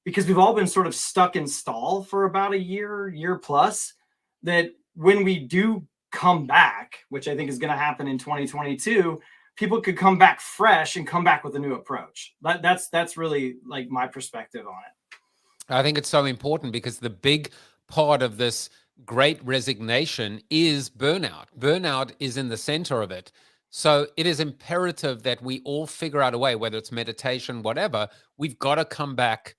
because we've all been sort of stuck in stall for about a year plus, that when we do come back, which I think is going to happen in 2022, people could come back fresh and come back with a new approach. That's really like my perspective on it. I think it's so important, because the big part of this great resignation is burnout. Burnout is in the center of it. So it is imperative that we all figure out a way, whether it's meditation, whatever, we've got to come back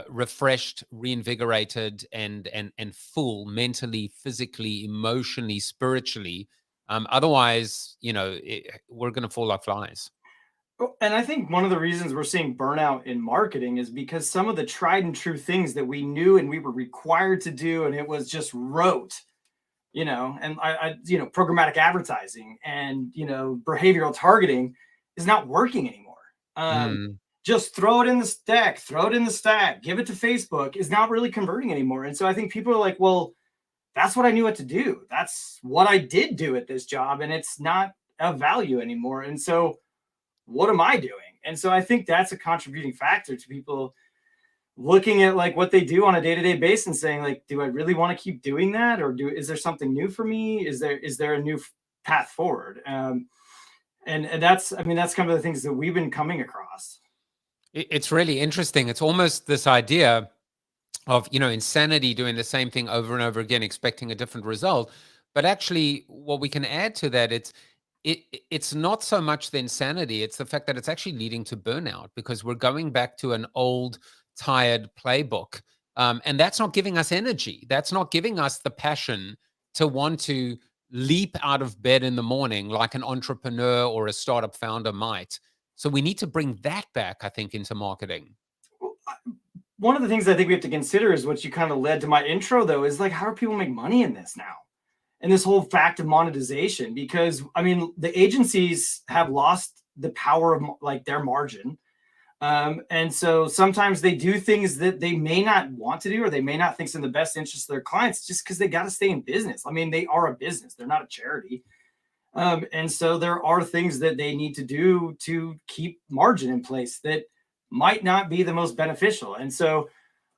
refreshed, reinvigorated, and full, mentally, physically, emotionally, spiritually. Otherwise, we're going to fall like flies. And I think one of the reasons we're seeing burnout in marketing is because some of the tried and true things that we knew and we were required to do, and it was just rote, and programmatic advertising and, behavioral targeting is not working anymore. Just throw it in the stack, give it to Facebook is not really converting anymore. And so I think people are like, well, that's what I knew what to do. That's what I did do at this job. And it's not of value anymore. And so what am I doing? And so I think that's a contributing factor to people looking at like what they do on a day-to-day basis and saying like, do I really want to keep doing that? Or is there something new for me? Is there a new path forward? And that's kind of the things that we've been coming across. It's really interesting. It's almost this idea of, insanity, doing the same thing over and over again, expecting a different result. But actually, what we can add to that, it's not so much the insanity, it's the fact that it's actually leading to burnout, because we're going back to an old, tired playbook. And that's not giving us energy. That's not giving us the passion to want to leap out of bed in the morning like an entrepreneur or a startup founder might. So we need to bring that back, I think, into marketing. One of the things I think we have to consider is what you kind of led to my intro, though, is like, how do people make money in this now? this whole fact of monetization, because I mean, the agencies have lost the power of like their margin. And so sometimes they do things that they may not want to do, or they may not think is in the best interest of their clients, just because they got to stay in business. I mean, they are a business, they're not a charity. And so there are things that they need to do to keep margin in place that might not be the most beneficial. And so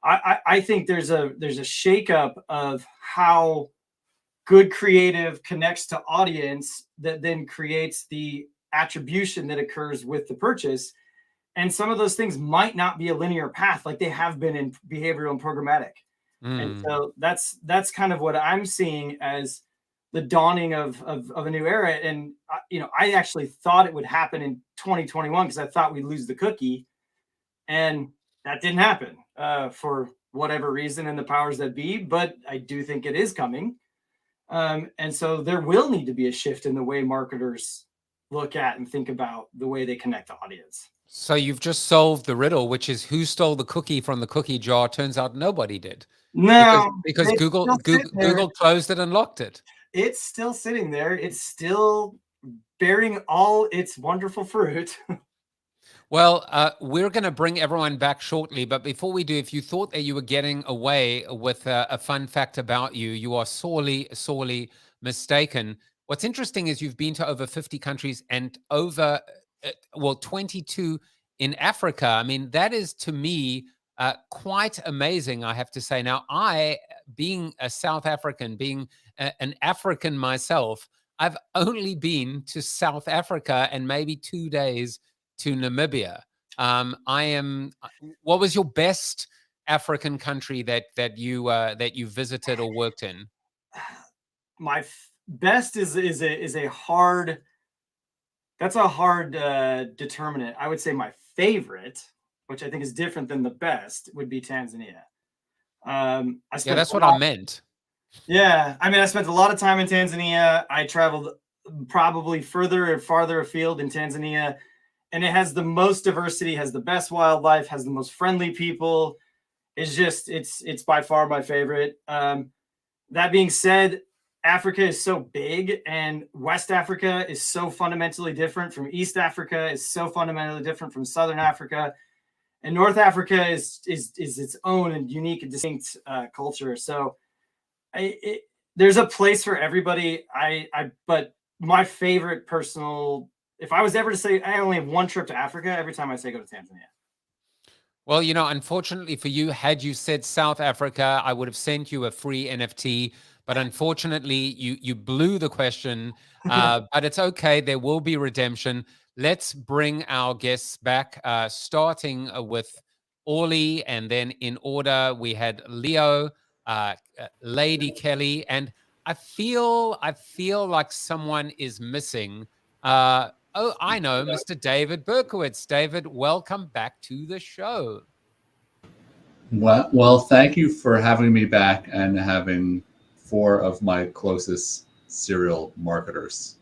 I think there's a shakeup of how good creative connects to audience that then creates the attribution that occurs with the purchase. And some of those things might not be a linear path like they have been in behavioral and programmatic. And so that's kind of what I'm seeing as the dawning of a new era. And I actually thought it would happen in 2021 because I thought we'd lose the cookie, and that didn't happen for whatever reason in the powers that be. But I do think it is coming. And so there will need to be a shift in the way marketers look at and think about the way they connect the audience. So you've just solved the riddle, which is who stole the cookie from the cookie jar. Turns out nobody did. No, because Google closed it and locked it. It's still sitting there. It's still bearing all its wonderful fruit. Well, we're going to bring everyone back shortly. But before we do, if you thought that you were getting away with a fun fact about you, you are sorely, sorely mistaken. What's interesting is you've been to over 50 countries and over, 22 in Africa. I mean, that is to me quite amazing, I have to say. Now, I, being a South African, being an African myself, I've only been to South Africa and maybe 2 days to Namibia. What was your best African country that you visited or worked in? My best is a hard. That's a hard determinant. I would say my favorite, which I think is different than the best, would be Tanzania. That's what I meant. Yeah, I mean, I spent a lot of time in Tanzania. I traveled probably further and farther afield in Tanzania, and it has the most diversity, has the best wildlife, has the most friendly people. It's by far my favorite. That being said, Africa is so big, and West Africa is so fundamentally different from East Africa, is so fundamentally different from Southern Africa, and North Africa is its own and unique and distinct culture. So there's a place for everybody. But my favorite personal, if I was ever to say I only have one trip to Africa, every time I say go to Tanzania. Well, unfortunately for you, had you said South Africa, I would have sent you a free NFT. But unfortunately, you blew the question. But it's okay. There will be redemption. Let's bring our guests back, starting with Orly, and then in order we had Leo, Lady Kelly, and I feel like someone is missing. I know, Mr. David Berkowitz. David, welcome back to the show. Well, thank you for having me back and having 4 of my closest serial marketers.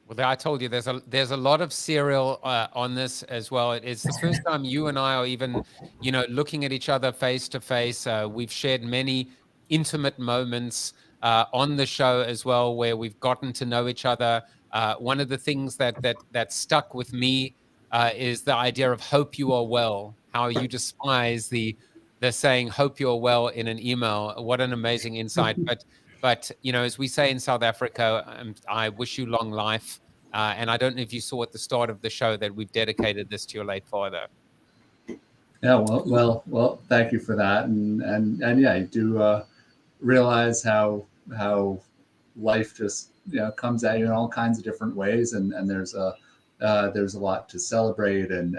Well, I told you there's a lot of serial on this as well. It's the first time you and I are even, looking at each other face to face. We've shared many intimate moments on the show as well, where we've gotten to know each other. One of the things that stuck with me is the idea of hope you are well. How you despise the saying hope you're well in an email. What an amazing insight. But as we say in South Africa, I wish you long life. And I don't know if you saw at the start of the show that we've dedicated this to your late father. Yeah, well, thank you for that. And yeah, I do realize how life just comes at you in all kinds of different ways, and there's a lot to celebrate, and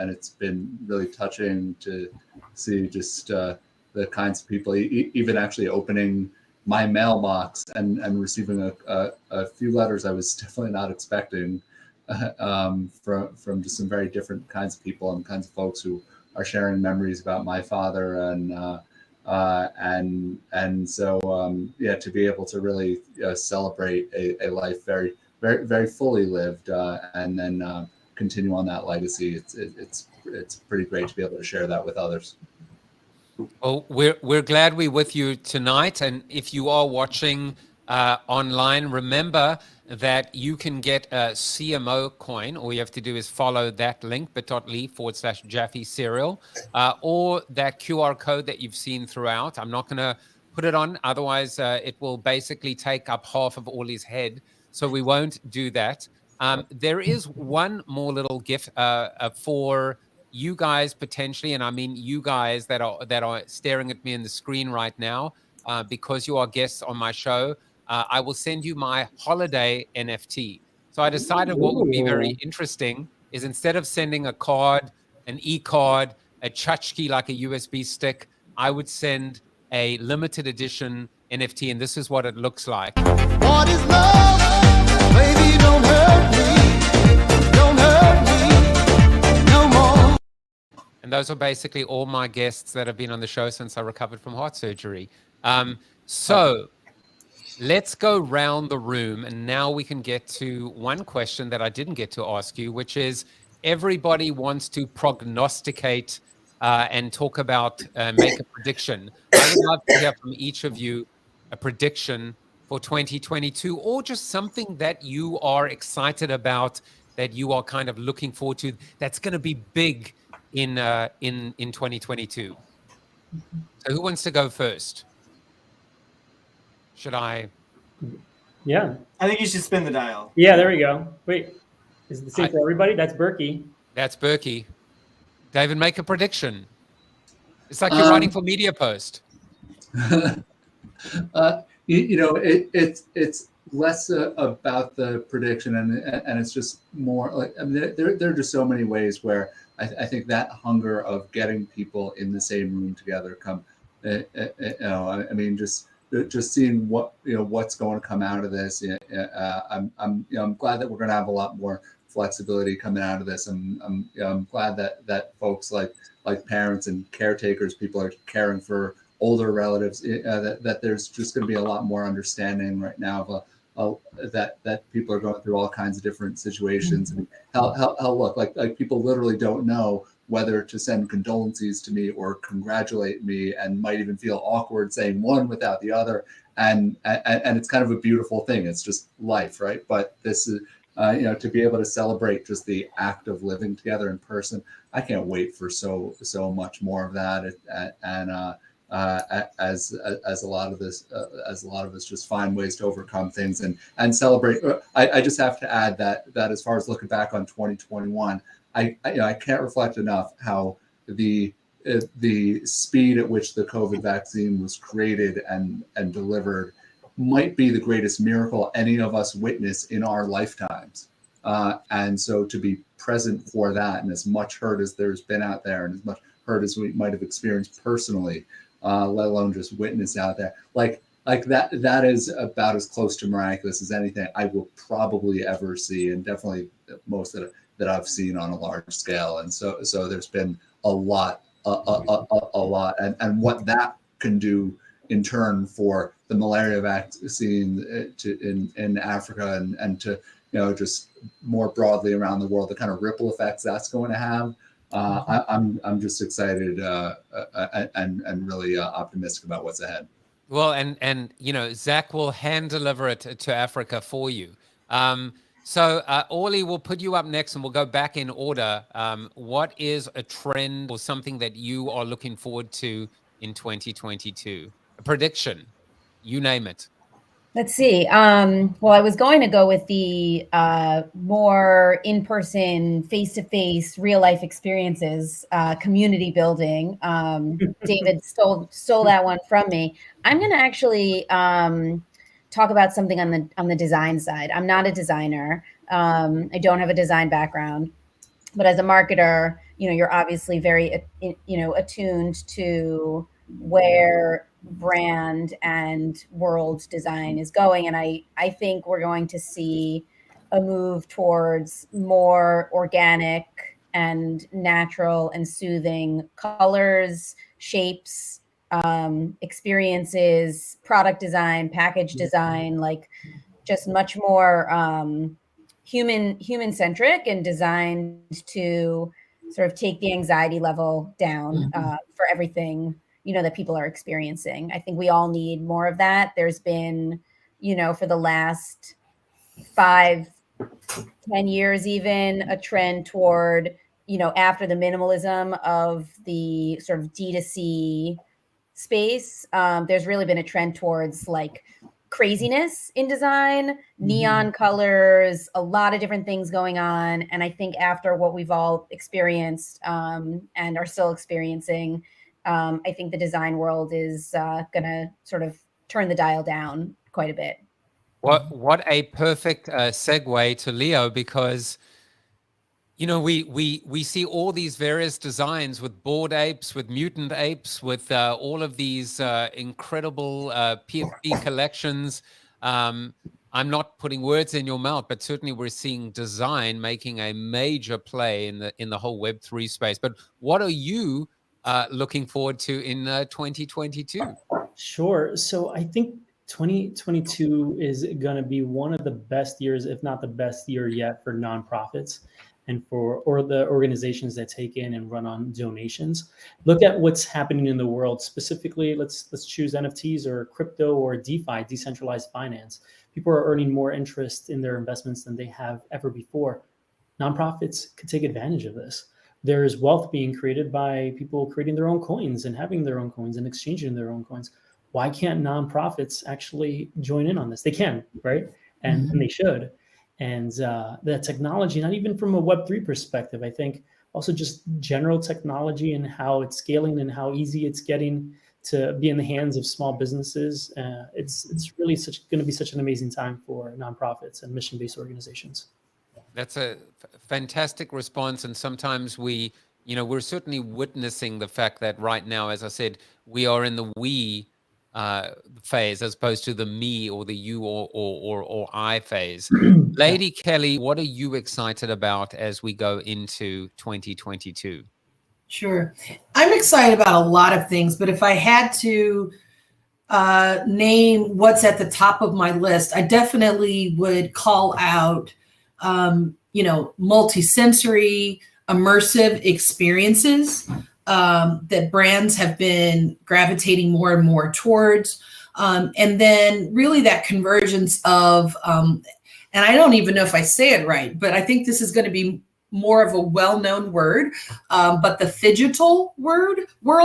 it's been really touching to see just the kinds of people, even actually opening my mailbox and receiving a few letters I was definitely not expecting from just some very different kinds of people and kinds of folks who are sharing memories about my father, and so to be able to really celebrate a life very, very, very fully lived, and then continue on that legacy. It's pretty great to be able to share that with others. Well, we're glad we're with you tonight, and if you are watching online. Remember that you can get a CMO coin. All you have to do is follow that link, bit.ly/Jaffe Cereal, or that QR code that you've seen throughout. I'm not going to put it on, otherwise it will basically take up half of Ollie's head. So we won't do that. There is one more little gift for you guys potentially, and I mean you guys that are staring at me in the screen right now, because you are guests on my show. I will send you my holiday NFT. So I decided what would be very interesting is, instead of sending a card, an e-card, a tchotchke like a USB stick, I would send a limited edition NFT, and this is what it looks like. What is love? Baby, don't hurt me. Don't hurt me no more. And those are basically all my guests that have been on the show since I recovered from heart surgery. So let's go round the room, and now we can get to one question that I didn't get to ask you, which is, everybody wants to prognosticate and talk about, make a prediction. I would love to hear from each of you a prediction for 2022, or just something that you are excited about, that you are kind of looking forward to, that's going to be big in 2022. So who wants to go first? Should I? Yeah. I think you should spin the dial. Yeah, there we go. Wait, is it the same for everybody? That's Berkey. That's Berkey. David, make a prediction. It's like you're writing for Media Post. It's less about the prediction, and it's just more like, I mean, there are just so many ways where I think that hunger of getting people in the same room together I mean, just seeing what's going to come out of this. I'm glad that we're going to have a lot more flexibility coming out of this. I'm glad that folks like parents and caretakers, people are caring for older relatives, that there's just going to be a lot more understanding right now of that people are going through all kinds of different situations. And how look, like people literally don't know whether to send condolences to me or congratulate me, and might even feel awkward saying one without the other. And it's kind of a beautiful thing. It's just life, right? But this is, to be able to celebrate just the act of living together in person, I can't wait for so much more of that. As a lot of us just find ways to overcome things and celebrate. I just have to add that as far as looking back on 2021, I can't reflect enough how the speed at which the COVID vaccine was created and delivered might be the greatest miracle any of us witness in our lifetimes. And so to be present for that, and as much hurt as there's been out there, and as much hurt as we might have experienced personally, let alone just witness out there, like that is about as close to miraculous as anything I will probably ever see, and definitely most that I've seen on a large scale. And so there's been a lot, and what that can do in turn for the malaria vaccine in Africa and to just more broadly around the world, the kind of ripple effects that's going to have. I'm just excited and really optimistic about what's ahead. Well, and Zach will hand deliver it to Africa for you. So Orly, we'll put you up next, and we'll go back in order. What is a trend or something that you are looking forward to in 2022? A prediction, you name it. Let's see. Well, I was going to go with the more in-person, face-to-face, real-life experiences, community building. David stole that one from me. I'm going to actually talk about something on the design side. I'm not a designer. I don't have a design background, but as a marketer, you're obviously very, attuned to where brand and world design is going. And I think we're going to see a move towards more organic and natural and soothing colors, shapes, experiences, product design, package design, like just much more human centric and designed to sort of take the anxiety level down for everything that people are experiencing. I think we all need more of that. There's been for the last 5-10 years, even a trend toward, after the minimalism of the sort of D2C space, there's really been a trend towards like craziness in design, neon colors, a lot of different things going on. And I think after what we've all experienced and are still experiencing, I think the design world is going to sort of turn the dial down quite a bit. What a perfect segue to Leo, because we see all these various designs with bored apes, with mutant apes, with all of these incredible PFP collections. I'm not putting words in your mouth, but certainly we're seeing design making a major play in the whole Web3 space. But what are you looking forward to in 2022? Sure. So I think 2022 is going to be one of the best years, if not the best year yet, for nonprofits and or the organizations that take in and run on donations. Look at what's happening in the world. Specifically, let's choose NFTs or crypto or DeFi, decentralized finance. People are earning more interest in their investments than they have ever before. Nonprofits could take advantage of this. There's wealth being created by people creating their own coins and having their own coins and exchanging their own coins. Why can't nonprofits actually join in on this? They can, right? And they should. And the technology, not even from a Web3 perspective, I think also just general technology and how it's scaling and how easy it's getting to be in the hands of small businesses. It's really going to be such an amazing time for nonprofits and mission-based organizations. That's a fantastic response. And sometimes we're certainly witnessing the fact that right now, as I said, we are in the we phase as opposed to the me or the you or I phase. Lady Kelly, what are you excited about as we go into 2022? Sure. I'm excited about a lot of things, but if I had to name what's at the top of my list, I definitely would call out, multi-sensory, immersive experiences that brands have been gravitating more and more towards. And then really that convergence of, and I don't even know if I say it right, but I think this is going to be more of a well-known word, but the phygital world, where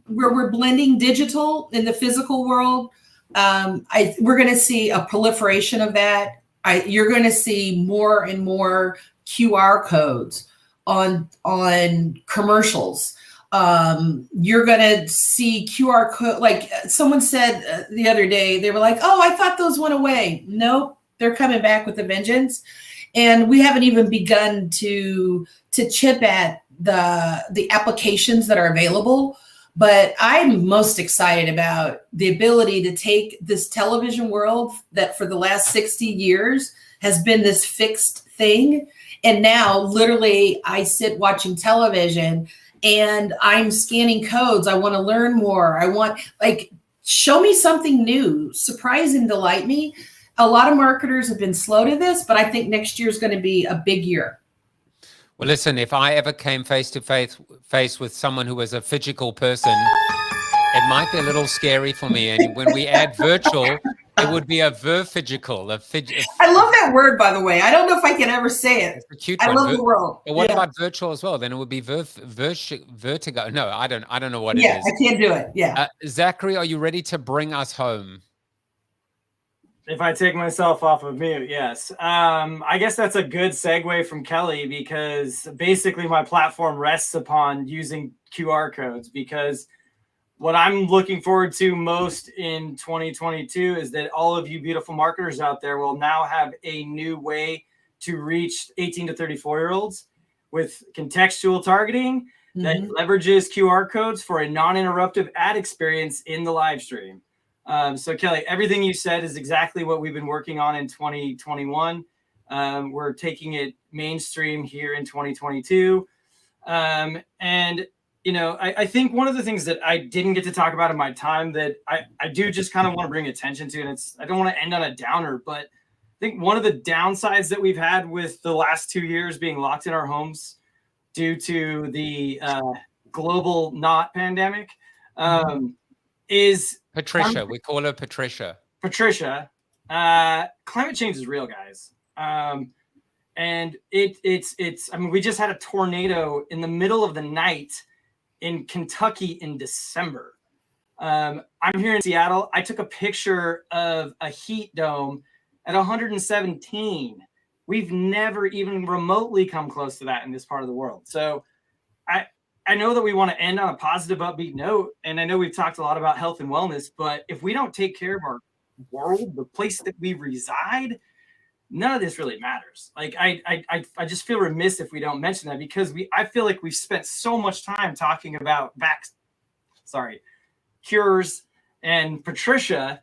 we're blending digital in the physical world. We're going to see a proliferation of that. You're going to see more and more QR codes on commercials. You're going to see QR code. Like someone said the other day, they were like, "Oh, I thought those went away." Nope, they're coming back with a vengeance. And we haven't even begun to chip at the applications that are available. But I'm most excited about the ability to take this television world that for the last 60 years has been this fixed thing. And now literally I sit watching television and I'm scanning codes. I want to learn more. I want, show me something new, surprise and delight me. A lot of marketers have been slow to this, but I think next year is going to be a big year. Well, listen, if I ever came face to face with someone who was a physical person, it might be a little scary for me. And when we add virtual, it would be a verphygical. I love that word, by the way. I don't know if I can ever say it. It's a cute I one. love the world. But what about virtual as well? Then it would be vertigo. No, I don't know what it is. Yeah, I can't do it. Yeah. Zachary, are you ready to bring us home? If I take myself off of mute, yes. I guess that's a good segue from Kelly, because basically my platform rests upon using QR codes, because what I'm looking forward to most in 2022 is that all of you beautiful marketers out there will now have a new way to reach 18 to 34-year-olds with contextual targeting that leverages QR codes for a non-interruptive ad experience in the live stream. So Kelly, everything you said is exactly what we've been working on in 2021. We're taking it mainstream here in 2022. And, I think one of the things that I didn't get to talk about in my time that I do just kind of want to bring attention to, and I don't want to end on a downer, but I think one of the downsides that we've had with the last 2 years being locked in our homes due to the global pandemic is Patricia. We call her Patricia. Patricia, climate change is real, guys. And it's, I mean, we just had a tornado in the middle of the night in Kentucky in December. I'm here in Seattle. I took a picture of a heat dome at 117. We've never even remotely come close to that in this part of the world. So I know that we want to end on a positive, upbeat note. And I know we've talked a lot about health and wellness, but if we don't take care of our world, the place that we reside, none of this really matters. Like I just feel remiss if we don't mention that, because I feel like we've spent so much time talking about cures and Patricia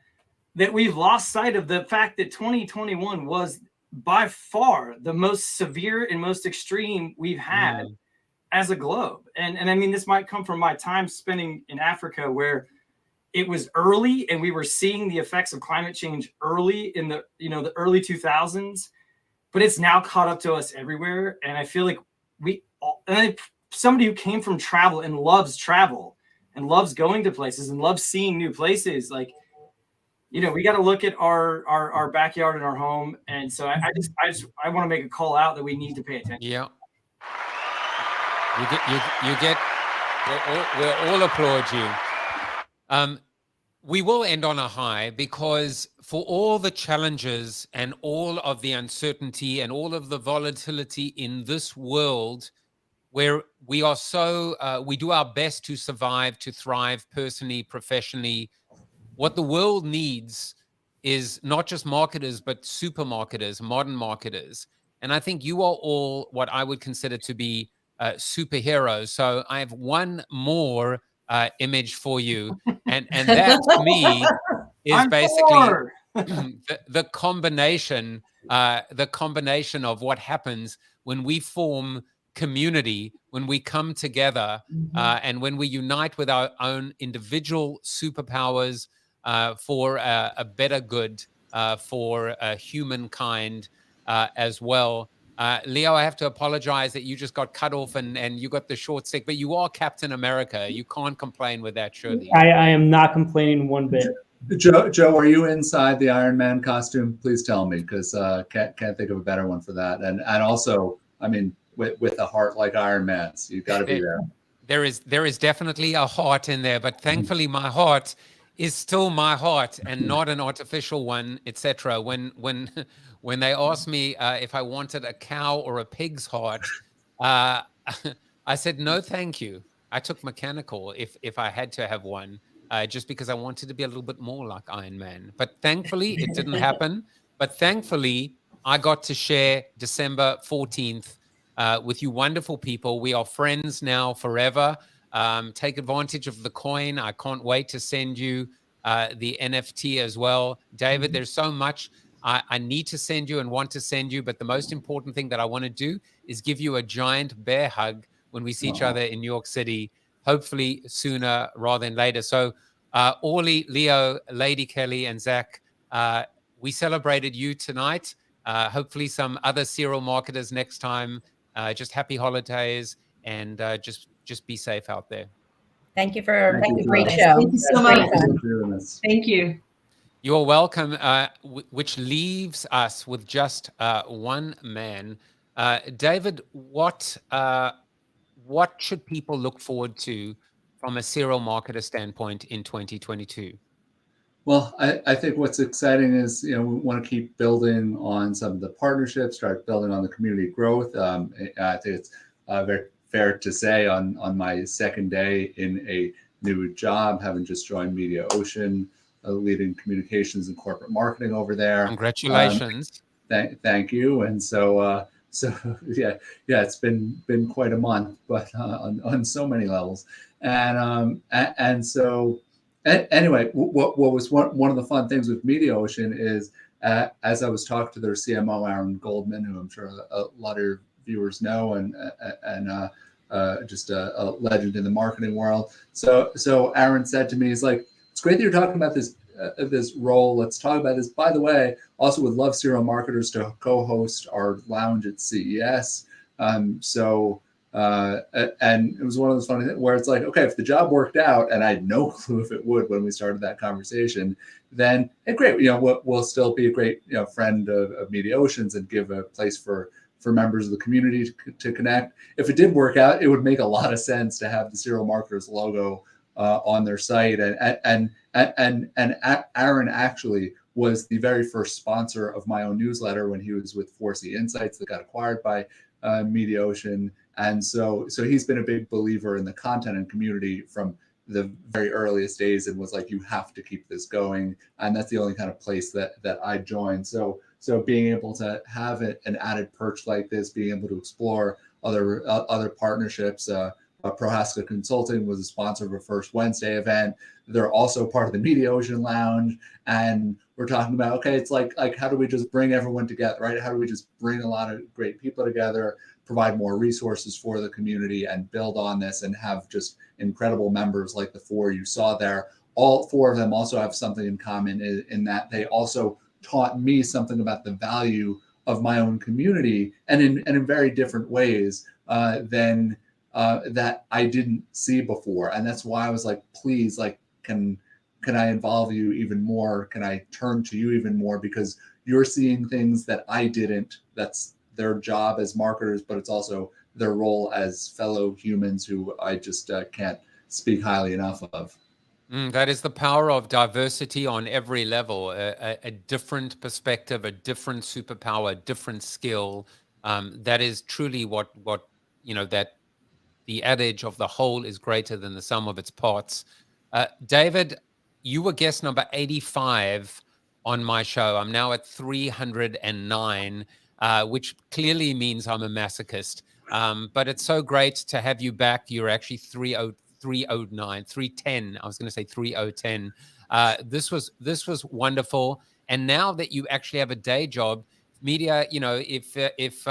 that we've lost sight of the fact that 2021 was by far the most severe and most extreme we've had as a globe. And I mean, this might come from my time spending in Africa, where it was early and we were seeing the effects of climate change early in the early 2000s, but it's now caught up to us everywhere. And I feel like somebody who came from travel and loves going to places and loves seeing new places, like, we got to look at our backyard and our home. And so I want to make a call out that we need to pay attention. Yeah. We'll all applaud you. We will end on a high, because for all the challenges and all of the uncertainty and all of the volatility in this world, where we are we do our best to survive, to thrive personally, professionally, what the world needs is not just marketers, but supermarketers, modern marketers. And I think you are all what I would consider to be superheroes. So I have one more image for you, and that to me is basically the combination of what happens when we form community, when we come together, and when we unite with our own individual superpowers for a better good for humankind as well. Leo, I have to apologize that you just got cut off and you got the short stick, but you are Captain America. You can't complain with that, surely. I am not complaining one bit. Joe, are you inside the Iron Man costume? Please tell me, because can't think of a better one for that. And also, I mean, with a heart like Iron Man's, you've got to be there. There is definitely a heart in there, but thankfully my heart is still my heart and not an artificial one, etc. When they asked me if I wanted a cow or a pig's heart, I said no, thank you. I took mechanical if I had to have one, just because I wanted to be a little bit more like Iron Man. But thankfully, it didn't happen. But thankfully, I got to share December 14th with you wonderful people. We are friends now forever. Take advantage of the coin. I can't wait to send you the NFT as well. David, there's so much I need to send you and want to send you, but the most important thing that I want to do is give you a giant bear hug when we see each other in New York City, hopefully sooner rather than later. So Orly, Leo, Lady Kelly, and Zach, we celebrated you tonight. Hopefully some other serial marketers next time. Just happy holidays, and just be safe out there. Thank you for a great show. Thank you so much. Thank you. You're welcome, which leaves us with just one man. David, what should people look forward to from a serial marketer standpoint in 2022? Well, I think what's exciting is, we want to keep building on some of the partnerships, start building on the community growth. I think it's very fair to say on my second day in a new job, having just joined Media Ocean, leading communications and corporate marketing over there. Congratulations. Thank you. And so yeah, it's been quite a month, but on so many levels. And so anyway, what was one of the fun things with Media Ocean is, as I was talking to their CMO, Aaron Goldman, who I'm sure a lot of your viewers know, and just a legend in the marketing world. So Aaron said to me, he's like, it's great that you're talking about this role. Let's talk about this. By the way, also would love serial marketers to co-host our lounge at CES. So And it was one of those funny things where it's like, okay, if the job worked out, and I had no clue if it would when we started that conversation, then hey, great, we'll still be a great friend of Media Oceans and give a place for members of the community to connect. If it did work out, it would make a lot of sense to have the Serial Marketers logo on their site. And Aaron actually was the very first sponsor of my own newsletter when he was with 4C Insights that got acquired by Media Ocean. And so he's been a big believer in the content and community from the very earliest days, and was like, you have to keep this going. And that's the only kind of place that I joined. So being able to have an added perch like this, being able to explore other partnerships. Prohaska Consulting was a sponsor of a First Wednesday event. They're also part of the Media Ocean Lounge, and we're talking about, okay, it's like how do we just bring everyone together, right? How do we just bring a lot of great people together, provide more resources for the community, and build on this, and have just incredible members like the 4 you saw there. All 4 of them also have something in common in that they also taught me something about the value of my own community, and in very different ways than that I didn't see before. And that's why I was like, please, like, can I involve you even more? Can I turn to you even more? Because you're seeing things that I didn't. That's their job as marketers, but it's also their role as fellow humans who I just can't speak highly enough of. That is the power of diversity on every level, a different perspective, a different superpower, a different skill. That is truly what that the adage of the whole is greater than the sum of its parts. David, you were guest number 85 on my show. I'm now at 309, which clearly means I'm a masochist. But it's so great to have you back. You're actually 309, 310. I was going to say 3010. This was wonderful. And now that you actually have a day job, media, if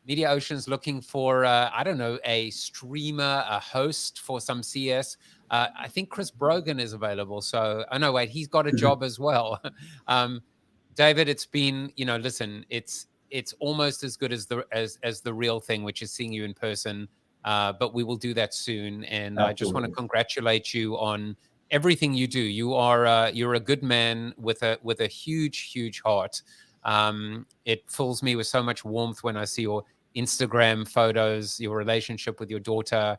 Media Ocean's looking for, I don't know, a streamer, a host for some CS. I think Chris Brogan is available. So, oh no, wait, he's got a job as well. David, it's been, listen, it's almost as good as the real thing, which is seeing you in person. But we will do that soon. And I just want to congratulate you on everything you do. You're a good man with a huge, huge heart. It fills me with so much warmth when I see your Instagram photos, your relationship with your daughter.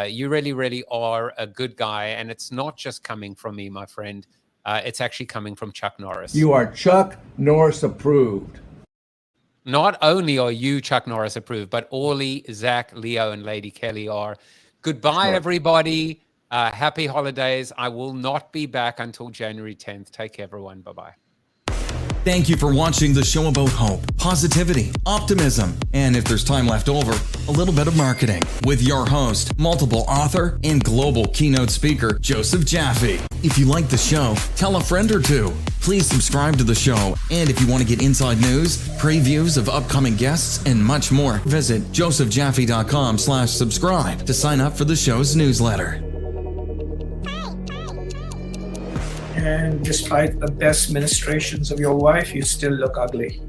You really, really are a good guy. And it's not just coming from me, my friend. It's actually coming from Chuck Norris. You are Chuck Norris approved. Not only are you Chuck Norris approved, but Orly, Zach, Leo, and Lady Kelly are. Goodbye, everybody. Happy holidays. I will not be back until January 10th. Take care, everyone. Bye-bye. Thank you for watching the show about hope, positivity, optimism, and if there's time left over, a little bit of marketing with your host, multiple author, and global keynote speaker, Joseph Jaffe. If you like the show, tell a friend or two. Please subscribe to the show, and if you want to get inside news, previews of upcoming guests, and much more, visit josephjaffe.com/subscribe to sign up for the show's newsletter. And despite the best ministrations of your wife, you still look ugly.